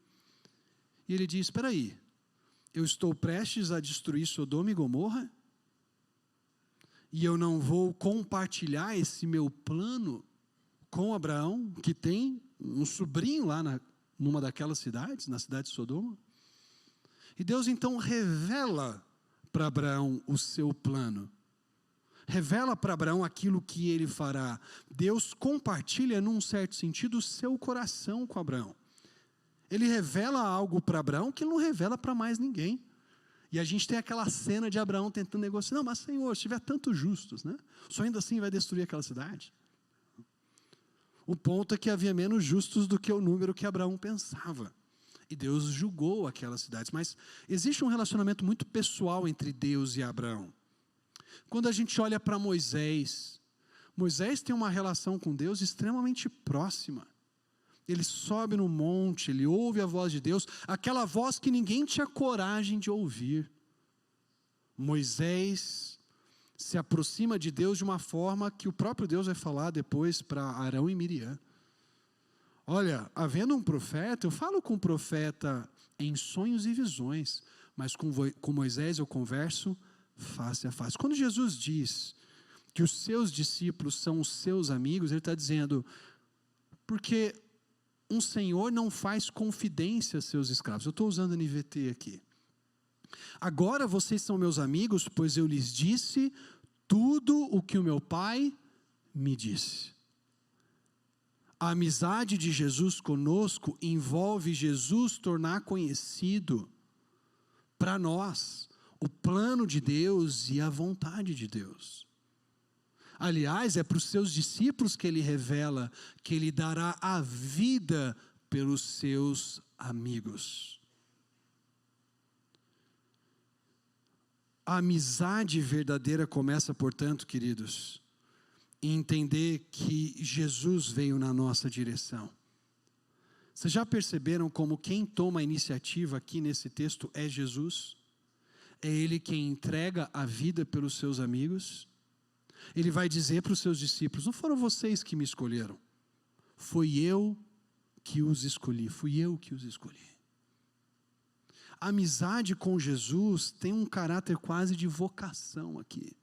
e ele diz, espera aí, eu estou prestes a destruir Sodoma e Gomorra, e eu não vou compartilhar esse meu plano com Abraão, que tem um sobrinho lá numa daquelas cidades, na cidade de Sodoma. E Deus então revela para Abraão o seu plano. Revela para Abraão aquilo que ele fará. Deus compartilha, num certo sentido, o seu coração com Abraão. Ele revela algo para Abraão que ele não revela para mais ninguém. E a gente tem aquela cena de Abraão tentando negociar. Não, mas Senhor, se tiver tantos justos, né? O Senhor ainda assim vai destruir aquela cidade? O ponto é que havia menos justos do que o número que Abraão pensava. E Deus julgou aquelas cidades. Mas existe um relacionamento muito pessoal entre Deus e Abraão. Quando a gente olha para Moisés, Moisés tem uma relação com Deus extremamente próxima. Ele sobe no monte, ele ouve a voz de Deus, aquela voz que ninguém tinha coragem de ouvir. Moisés se aproxima de Deus de uma forma que o próprio Deus vai falar depois para Arão e Miriam. Olha, havendo um profeta, eu falo com o profeta em sonhos e visões, mas com Moisés eu converso face a face. Quando Jesus diz que os seus discípulos são os seus amigos, ele está dizendo, porque um senhor não faz confidência a seus escravos. Eu estou usando a NVT aqui. Agora vocês são meus amigos, pois eu lhes disse tudo o que o meu Pai me disse. A amizade de Jesus conosco envolve Jesus tornar conhecido para nós o plano de Deus e a vontade de Deus. Aliás, é para os seus discípulos que ele revela que ele dará a vida pelos seus amigos. A amizade verdadeira começa, portanto, queridos, em entender que Jesus veio na nossa direção. Vocês já perceberam como quem toma a iniciativa aqui nesse texto é Jesus? É Ele quem entrega a vida pelos seus amigos. Ele vai dizer para os seus discípulos, não foram vocês que me escolheram, foi eu que os escolhi, fui eu que os escolhi. A amizade com Jesus tem um caráter quase de vocação aqui.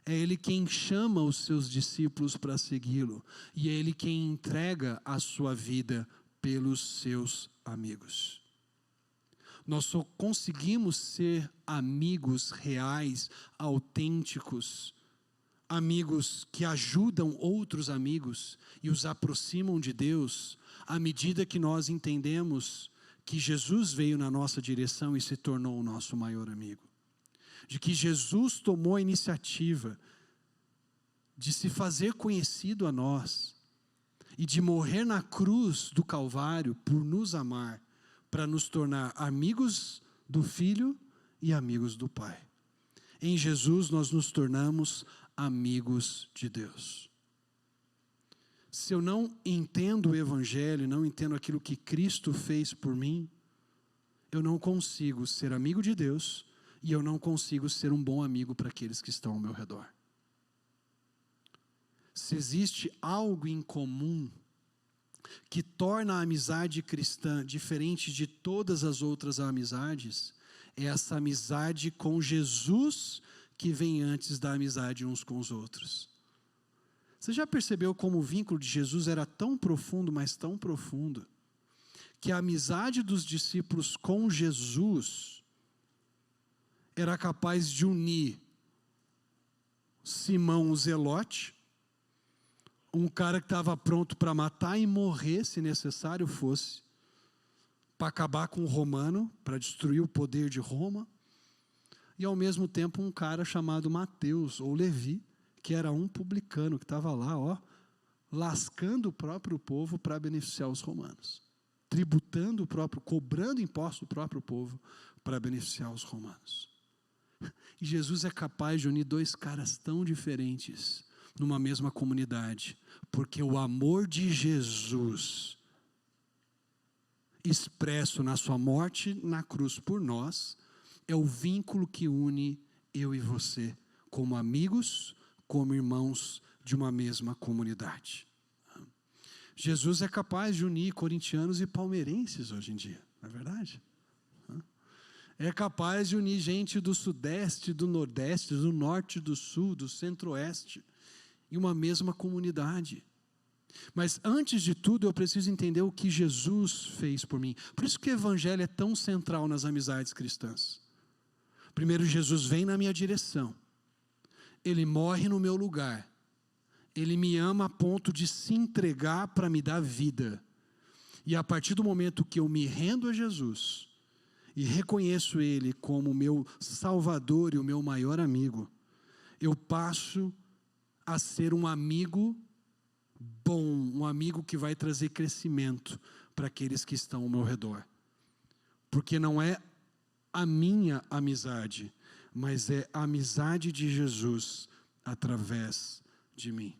É Ele quem chama os seus discípulos para segui-lo, e é Ele quem entrega a sua vida pelos seus amigos. Nós só conseguimos ser amigos reais, autênticos, amigos que ajudam outros amigos e os aproximam de Deus, à medida que nós entendemos que Jesus veio na nossa direção e se tornou o nosso maior amigo. De que Jesus tomou a iniciativa de se fazer conhecido a nós e de morrer na cruz do Calvário por nos amar, para nos tornar amigos do Filho e amigos do Pai. Em Jesus nós nos tornamos amigos de Deus. Se eu não entendo o Evangelho, não entendo aquilo que Cristo fez por mim, eu não consigo ser amigo de Deus e eu não consigo ser um bom amigo para aqueles que estão ao meu redor. Se existe algo em comum que torna a amizade cristã diferente de todas as outras amizades, é essa amizade com Jesus que vem antes da amizade uns com os outros. Você já percebeu como o vínculo de Jesus era tão profundo, mas tão profundo, que a amizade dos discípulos com Jesus era capaz de unir Simão o Zelote, um cara que estava pronto para matar e morrer, se necessário fosse, para acabar com o romano, para destruir o poder de Roma, e ao mesmo tempo um cara chamado Mateus, ou Levi, que era um publicano, que estava lá, lascando o próprio povo para beneficiar os romanos, tributando o próprio, cobrando imposto do próprio povo para beneficiar os romanos. E Jesus é capaz de unir dois caras tão diferentes numa mesma comunidade, porque o amor de Jesus, expresso na sua morte na cruz por nós, é o vínculo que une eu e você, como amigos, como irmãos de uma mesma comunidade. Jesus é capaz de unir corintianos e palmeirenses hoje em dia, não é verdade? É capaz de unir gente do sudeste, do nordeste, do norte, do sul, do centro-oeste, em uma mesma comunidade. Mas antes de tudo eu preciso entender o que Jesus fez por mim. Por isso que o Evangelho é tão central nas amizades cristãs. Primeiro, Jesus vem na minha direção, Ele morre no meu lugar, Ele me ama a ponto de se entregar para me dar vida. E a partir do momento que eu me rendo a Jesus e reconheço Ele como o meu Salvador e o meu maior amigo, eu passo a ser um amigo bom, um amigo que vai trazer crescimento para aqueles que estão ao meu redor. Porque não é a minha amizade, mas é a amizade de Jesus através de mim.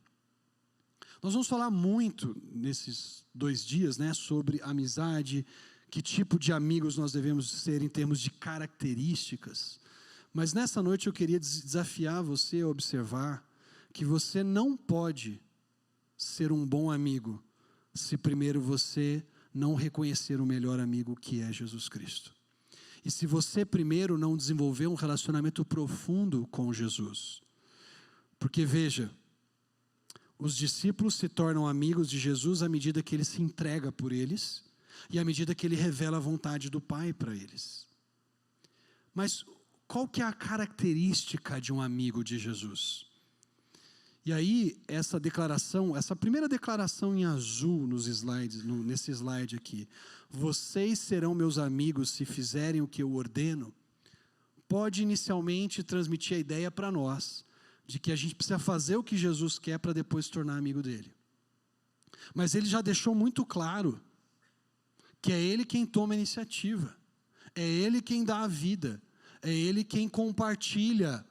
Nós vamos falar muito nesses 2 dias, sobre amizade, que tipo de amigos nós devemos ser em termos de características. Mas nessa noite eu queria desafiar você a observar que você não pode ser um bom amigo se primeiro você não reconhecer o melhor amigo que é Jesus Cristo. E se você primeiro não desenvolver um relacionamento profundo com Jesus. Porque veja, os discípulos se tornam amigos de Jesus à medida que Ele se entrega por eles e à medida que Ele revela a vontade do Pai para eles. Mas qual que é a característica de um amigo de Jesus? E aí, essa primeira declaração em azul nos slides, nesse slide aqui, vocês serão meus amigos se fizerem o que eu ordeno, pode inicialmente transmitir a ideia para nós, de que a gente precisa fazer o que Jesus quer para depois se tornar amigo dele. Mas ele já deixou muito claro que é ele quem toma a iniciativa, é ele quem dá a vida, é ele quem compartilha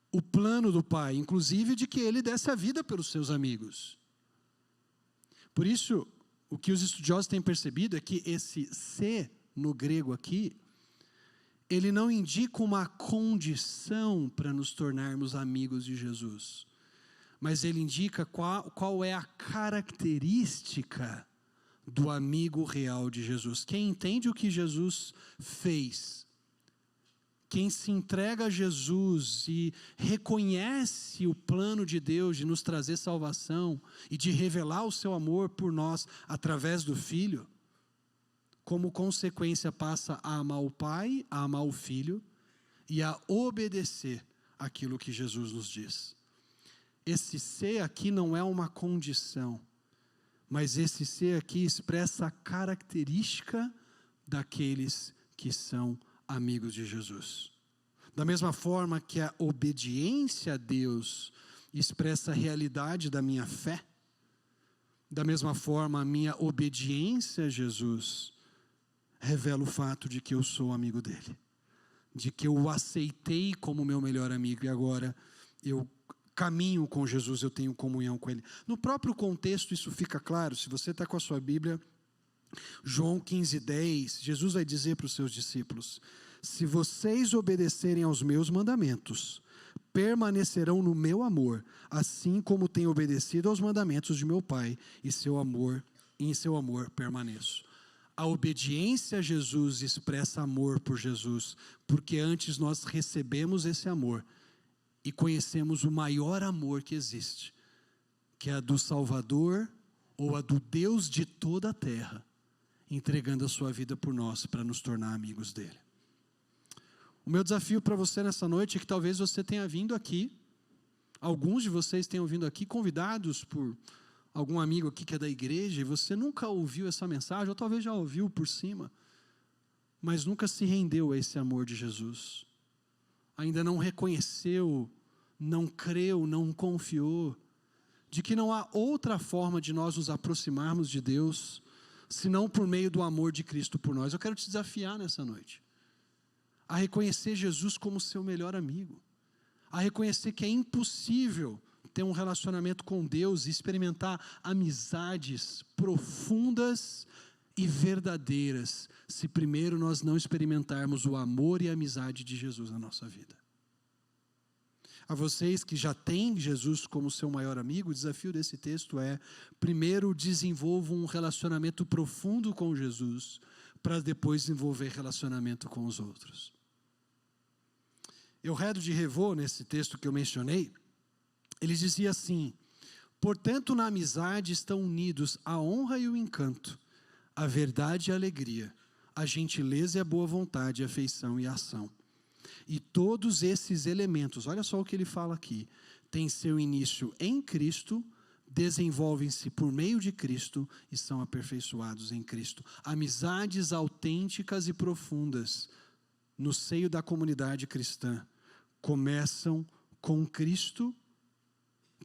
o plano do Pai, inclusive de que ele desse a vida pelos seus amigos. Por isso, o que os estudiosos têm percebido é que esse "se" no grego aqui, ele não indica uma condição para nos tornarmos amigos de Jesus, mas ele indica qual é a característica do amigo real de Jesus. Quem entende o que Jesus fez, quem se entrega a Jesus e reconhece o plano de Deus de nos trazer salvação e de revelar o seu amor por nós através do Filho, como consequência, passa a amar o Pai, a amar o Filho e a obedecer aquilo que Jesus nos diz. Esse ser aqui não é uma condição, mas esse ser aqui expressa a característica daqueles que são amigos de Jesus. Da mesma forma que a obediência a Deus expressa a realidade da minha fé, da mesma forma a minha obediência a Jesus revela o fato de que eu sou amigo dele, de que eu o aceitei como meu melhor amigo e agora eu caminho com Jesus, eu tenho comunhão com ele. No próprio contexto isso fica claro. Se você está com a sua Bíblia, João 15:10, Jesus vai dizer para os seus discípulos: se vocês obedecerem aos meus mandamentos, permanecerão no meu amor, assim como têm obedecido aos mandamentos de meu Pai, e em seu amor permaneço. A obediência a Jesus expressa amor por Jesus, porque antes nós recebemos esse amor e conhecemos o maior amor que existe, que é a do Salvador ou a do Deus de toda a terra, entregando a sua vida por nós para nos tornar amigos dele. O meu desafio para você nessa noite é que talvez você tenha vindo aqui, alguns de vocês tenham vindo aqui convidados por algum amigo aqui que é da igreja, e você nunca ouviu essa mensagem, ou talvez já ouviu por cima, mas nunca se rendeu a esse amor de Jesus. Ainda não reconheceu, não creu, não confiou, de que não há outra forma de nós nos aproximarmos de Deus, senão por meio do amor de Cristo por nós. Eu quero te desafiar nessa noite a reconhecer Jesus como seu melhor amigo, a reconhecer que é impossível ter um relacionamento com Deus e experimentar amizades profundas e verdadeiras, se primeiro nós não experimentarmos o amor e a amizade de Jesus na nossa vida. A vocês que já têm Jesus como seu maior amigo, o desafio desse texto é: primeiro desenvolvam um relacionamento profundo com Jesus, para depois desenvolver relacionamento com os outros. Euredo de Revaux, nesse texto que eu mencionei, ele dizia assim: portanto, na amizade estão unidos a honra e o encanto, a verdade e a alegria, a gentileza e a boa vontade, a afeição e a ação. E todos esses elementos, olha só o que ele fala aqui, têm seu início em Cristo, desenvolvem-se por meio de Cristo e são aperfeiçoados em Cristo. Amizades autênticas e profundas no seio da comunidade cristã começam com Cristo,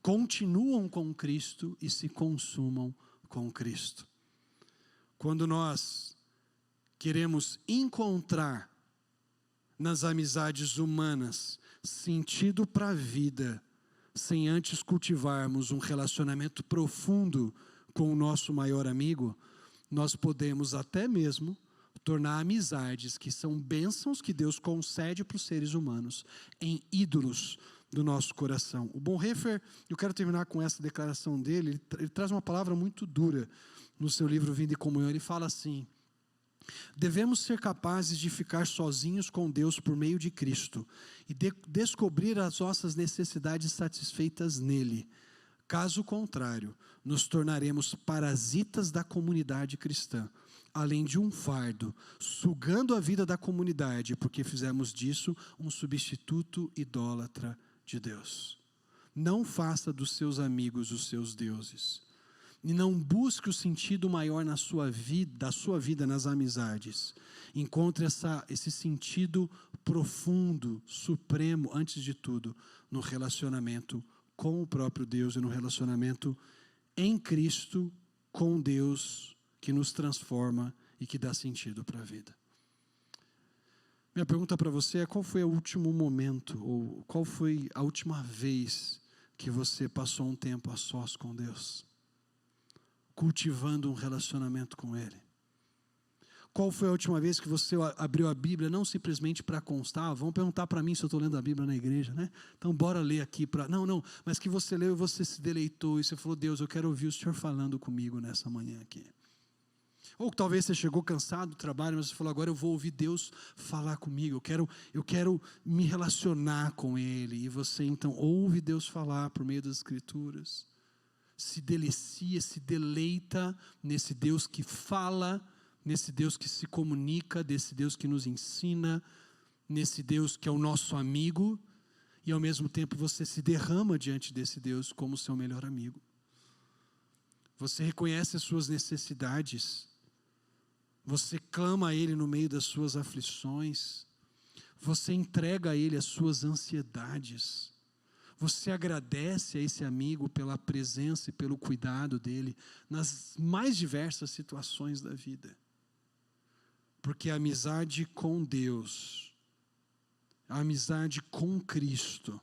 continuam com Cristo e se consumam com Cristo. Quando nós queremos encontrar nas amizades humanas sentido para a vida, sem antes cultivarmos um relacionamento profundo com o nosso maior amigo, nós podemos até mesmo tornar amizades que são bênçãos que Deus concede para os seres humanos em ídolos do nosso coração. O Bonhoeffer, eu quero terminar com essa declaração dele, ele traz uma palavra muito dura no seu livro Vida e Comunhão. Ele fala assim: devemos ser capazes de ficar sozinhos com Deus por meio de Cristo e descobrir as nossas necessidades satisfeitas nele. Caso contrário, nos tornaremos parasitas da comunidade cristã, além de um fardo, sugando a vida da comunidade, porque fizemos disso um substituto idólatra de Deus. Não faça dos seus amigos os seus deuses. E não busque o sentido maior na sua vida, da sua vida nas amizades. Encontre esse sentido profundo, supremo, antes de tudo, no relacionamento com o próprio Deus e no relacionamento em Cristo com Deus, que nos transforma e que dá sentido para a vida. Minha pergunta para você é: qual foi o último momento, ou qual foi a última vez que você passou um tempo a sós com Deus, cultivando um relacionamento com Ele? Qual foi a última vez que você abriu a Bíblia, não simplesmente para constar? Vão perguntar para mim se eu estou lendo a Bíblia na igreja, né? Então bora ler aqui para... Não, mas que você leu e você se deleitou e você falou: Deus, eu quero ouvir o Senhor falando comigo nessa manhã aqui. Ou talvez você chegou cansado do trabalho, mas você falou: agora eu vou ouvir Deus falar comigo, eu quero me relacionar com Ele. E você então ouve Deus falar por meio das Escrituras, se delicia, se deleita nesse Deus que fala nesse Deus que se comunica, desse Deus que nos ensina, nesse Deus que é o nosso amigo, e ao mesmo tempo você se derrama diante desse Deus como seu melhor amigo. Você reconhece as suas necessidades, você clama a Ele no meio das suas aflições, você entrega a Ele as suas ansiedades, você agradece a esse amigo pela presença e pelo cuidado dele nas mais diversas situações da vida. Porque a amizade com Deus, a amizade com Cristo,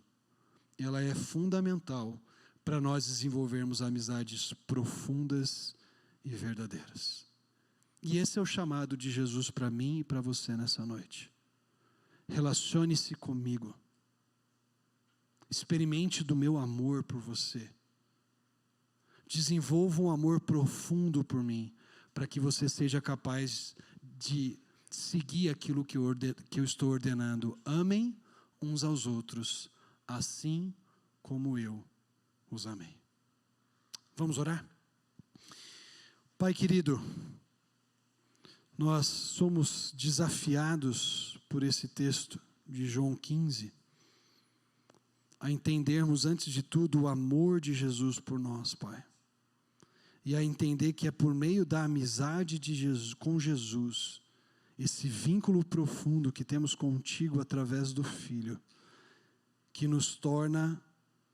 ela é fundamental para nós desenvolvermos amizades profundas e verdadeiras. E esse é o chamado de Jesus para mim e para você nessa noite. Relacione-se comigo. Experimente do meu amor por você. Desenvolva um amor profundo por mim, para que você seja capaz de seguir aquilo que eu estou ordenando. Amem uns aos outros, assim como eu os amei. Vamos orar? Pai querido, nós somos desafiados por esse texto de João 15, a entendermos antes de tudo o amor de Jesus por nós, Pai. E a entender que é por meio da amizade de Jesus, com Jesus, esse vínculo profundo que temos contigo através do Filho, que nos torna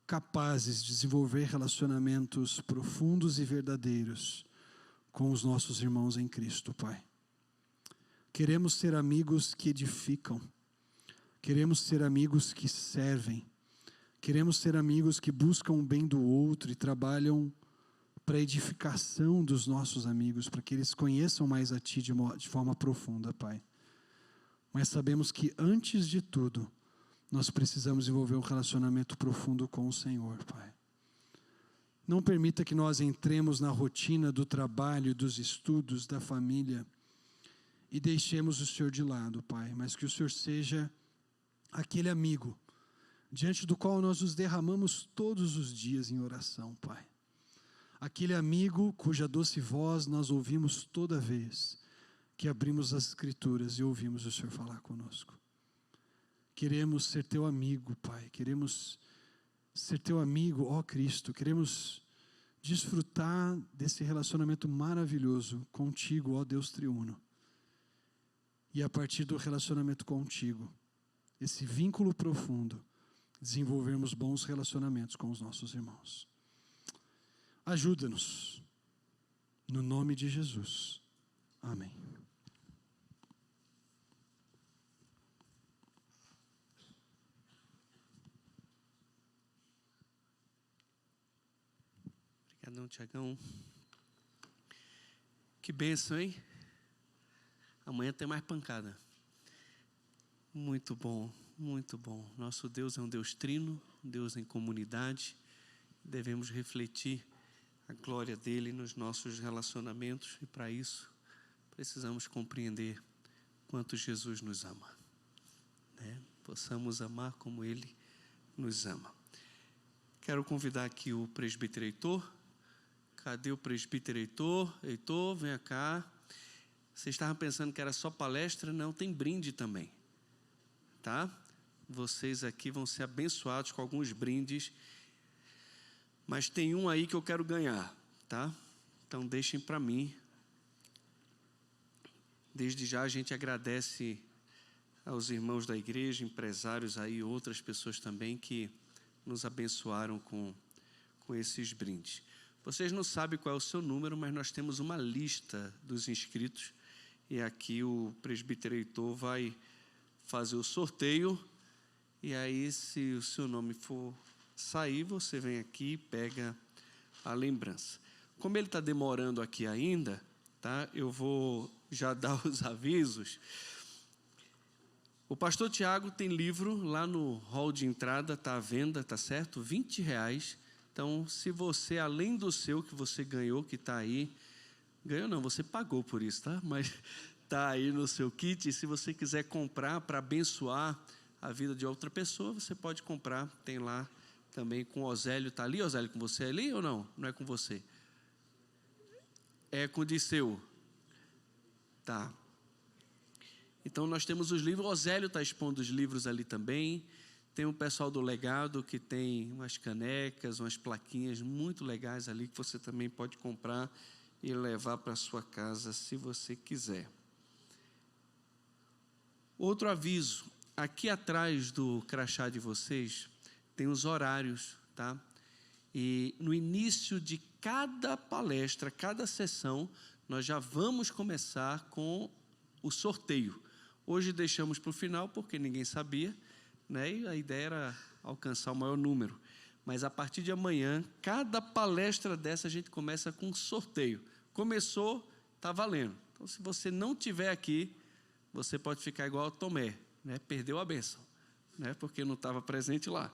capazes de desenvolver relacionamentos profundos e verdadeiros com os nossos irmãos em Cristo, Pai. Queremos ser amigos que edificam, queremos ser amigos que servem, queremos ser amigos que buscam o bem do outro e trabalham para a edificação dos nossos amigos, para que eles conheçam mais a Ti de forma profunda, Pai. Mas sabemos que antes de tudo, nós precisamos desenvolver um relacionamento profundo com o Senhor, Pai. Não permita que nós entremos na rotina do trabalho, dos estudos, da família, e deixemos o Senhor de lado, Pai, mas que o Senhor seja aquele amigo diante do qual nós nos derramamos todos os dias em oração, Pai. Aquele amigo cuja doce voz nós ouvimos toda vez que abrimos as Escrituras e ouvimos o Senhor falar conosco. Queremos ser Teu amigo, Pai, queremos ser Teu amigo, ó Cristo, queremos desfrutar desse relacionamento maravilhoso contigo, ó Deus triuno. E a partir do relacionamento contigo, esse vínculo profundo, desenvolvermos bons relacionamentos com os nossos irmãos. Ajuda-nos, no nome de Jesus. Amém. Obrigadão, Tiagão. Que bênção, hein? Amanhã tem mais pancada. Muito bom, muito bom. Nosso Deus é um Deus trino, um Deus em comunidade. Devemos refletir a glória dele nos nossos relacionamentos e para isso precisamos compreender quanto Jesus nos ama, né? Possamos amar como ele nos ama. Quero convidar aqui o presbítero Heitor. Cadê o presbítero Heitor? Heitor, venha cá. Vocês estavam pensando que era só palestra? Não, tem brinde também, tá? Vocês aqui vão ser abençoados com alguns brindes, mas tem um aí que eu quero ganhar, tá? Então deixem para mim. Desde já a gente agradece aos irmãos da igreja, empresários aí, outras pessoas também que nos abençoaram com esses brindes. Vocês não sabem qual é o seu número, mas nós temos uma lista dos inscritos e aqui o presbítero Heitor vai fazer o sorteio e aí se o seu nome for sair, você vem aqui e pega a lembrança. Como ele está demorando aqui ainda, tá? Eu vou já dar os avisos. O pastor Tiago tem livro lá no hall de entrada, está à venda, tá certo? R$20. Então, se você, além do seu que você ganhou, que está aí, ganhou não, você pagou por isso, tá? Mas está aí no seu kit, e se você quiser comprar para abençoar a vida de outra pessoa, você pode comprar, tem lá também com o Osélio. Está ali, Osélio, com você ali ou não? Não é com você? É com o Disseu. Tá. Então, nós temos os livros. O Osélio está expondo os livros ali também. Tem o pessoal do Legado que tem umas canecas, umas plaquinhas muito legais ali que você também pode comprar e levar para a sua casa, se você quiser. Outro aviso. Aqui atrás do crachá de vocês tem os horários, tá? E no início de cada palestra, cada sessão, nós já vamos começar com o sorteio. Hoje deixamos para o final, porque ninguém sabia, né? E a ideia era alcançar o maior número. Mas a partir de amanhã, cada palestra dessa a gente começa com sorteio. Começou, está valendo. Então, se você não estiver aqui, você pode ficar igual a Tomé, né? Perdeu a bênção, né? Porque não estava presente lá.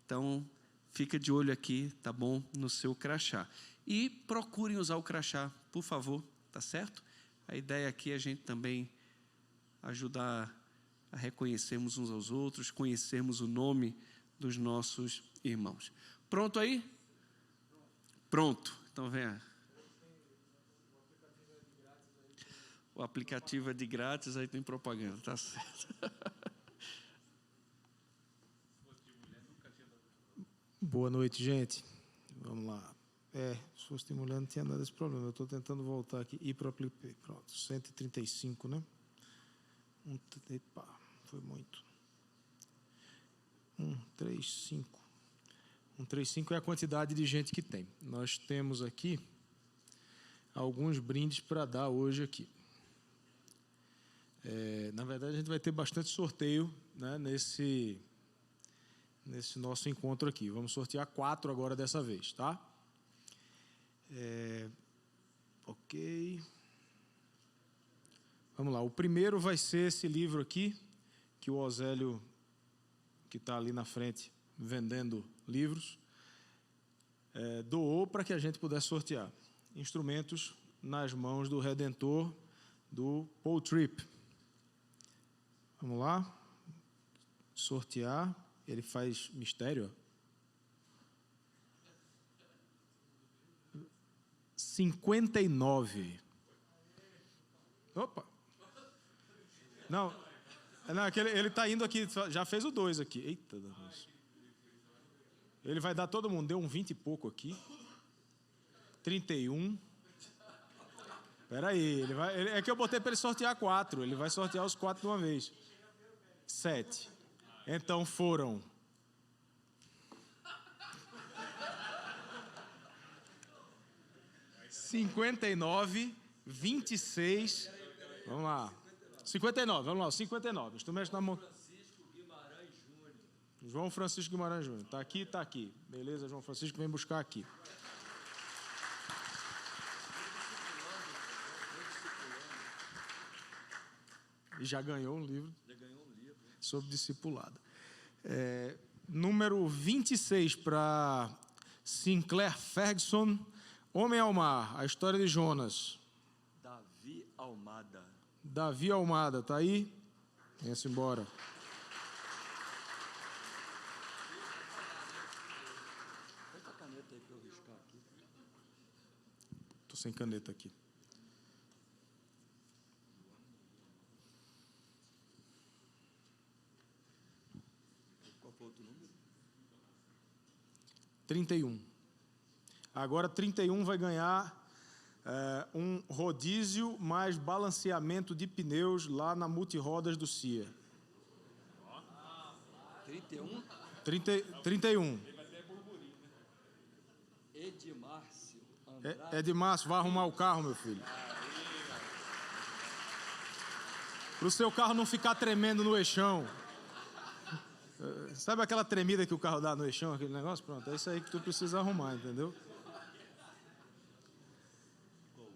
Então, fica de olho aqui, tá bom? No seu crachá. E procurem usar o crachá, por favor, tá certo? A ideia aqui é a gente também ajudar a reconhecermos uns aos outros, conhecermos o nome dos nossos irmãos. Pronto aí? Pronto. Então, venha. O aplicativo é de grátis, aí tem propaganda, tá certo. Boa noite, gente. Vamos lá. Se fosse de mulher não tinha nada desse problema. Eu estou tentando voltar aqui e ir para o aplicativo. Pronto, 135, né? Epa, foi muito. 135. 135 é a quantidade de gente que tem. Nós temos aqui alguns brindes para dar hoje aqui. Na verdade, a gente vai ter bastante sorteio, né, nesse nosso encontro aqui. Vamos sortear 4 agora dessa vez, tá? Ok. Vamos lá. O primeiro vai ser esse livro aqui, que o Osélio, que está ali na frente, vendendo livros, doou para que a gente pudesse sortear. Instrumentos nas mãos do Redentor, do Paul Tripp. Vamos lá. Sortear. Ele faz mistério. 59. Opa. Não, ele está indo aqui, já fez o 2 aqui. Eita, Deus. Ele vai dar todo mundo, deu um 20 e pouco aqui. 31. Espera aí, é que eu botei para ele sortear 4. Ele vai sortear os 4 de uma vez. 7. Então foram 59, 26. Vamos lá. 59, vamos lá, 59. Instrumento na mão. João Francisco Guimarães Júnior. Está aqui, está aqui. Beleza, João Francisco, vem buscar aqui. E já ganhou um livro. Sobre discipulado. Número 26 para Sinclair Ferguson. Homem ao Mar, a história de Jonas. Davi Almada. Davi Almada, tá aí? Venha-se embora. Bota a caneta aí para eu riscar aqui. Tô sem caneta aqui. Qual foi o outro número? 31. Agora 31 vai ganhar um rodízio mais balanceamento de pneus lá na Multirodas do CIA. 31? 31. Edmárcio. Edmárcio, vai arrumar o carro, meu filho. Para o seu carro não ficar tremendo no eixão. Sabe aquela tremida que o carro dá no eixão, aquele negócio? Pronto, é isso aí que tu precisa arrumar, entendeu?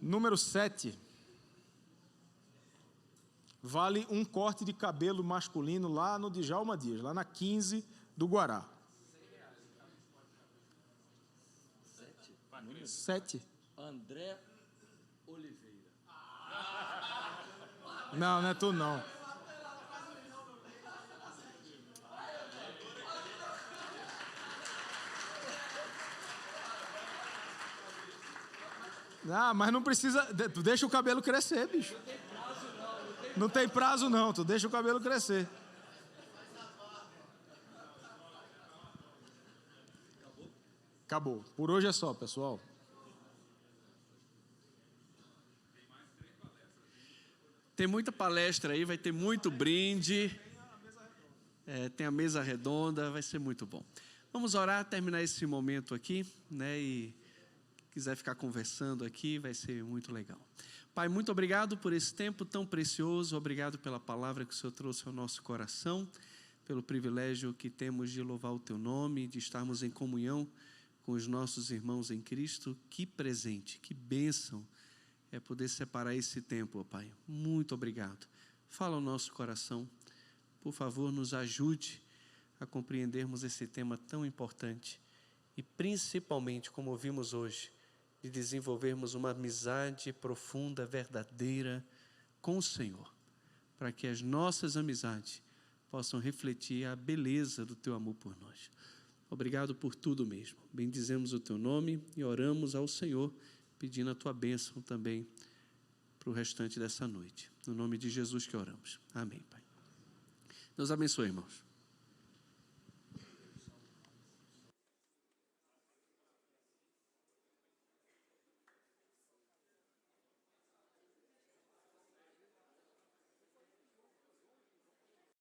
Número 7. Vale um corte de cabelo masculino lá no Djalma Dias, lá na 15 do Guará. 7. André Oliveira. Não é tu não. Mas não precisa. Deixa o cabelo crescer, bicho. Não tem prazo não, tu deixa o cabelo crescer. Acabou. Por hoje é só, pessoal. Tem muita palestra aí, vai ter muito brinde. Tem a mesa redonda, vai ser muito bom. Vamos orar, terminar esse momento aqui, né? E quiser ficar conversando aqui, vai ser muito legal. Pai, muito obrigado por esse tempo tão precioso. Obrigado pela palavra que o Senhor trouxe ao nosso coração, pelo privilégio que temos de louvar o Teu nome, de estarmos em comunhão com os nossos irmãos em Cristo. Que presente, que bênção é poder separar esse tempo, ó Pai. Muito obrigado. Fala ao nosso coração. Por favor, nos ajude a compreendermos esse tema tão importante e, principalmente, como vimos hoje, de desenvolvermos uma amizade profunda, verdadeira com o Senhor, para que as nossas amizades possam refletir a beleza do Teu amor por nós. Obrigado por tudo mesmo. Bendizemos o Teu nome e oramos ao Senhor, pedindo a Tua bênção também para o restante dessa noite. No nome de Jesus que oramos. Amém, Pai. Deus abençoe, irmãos.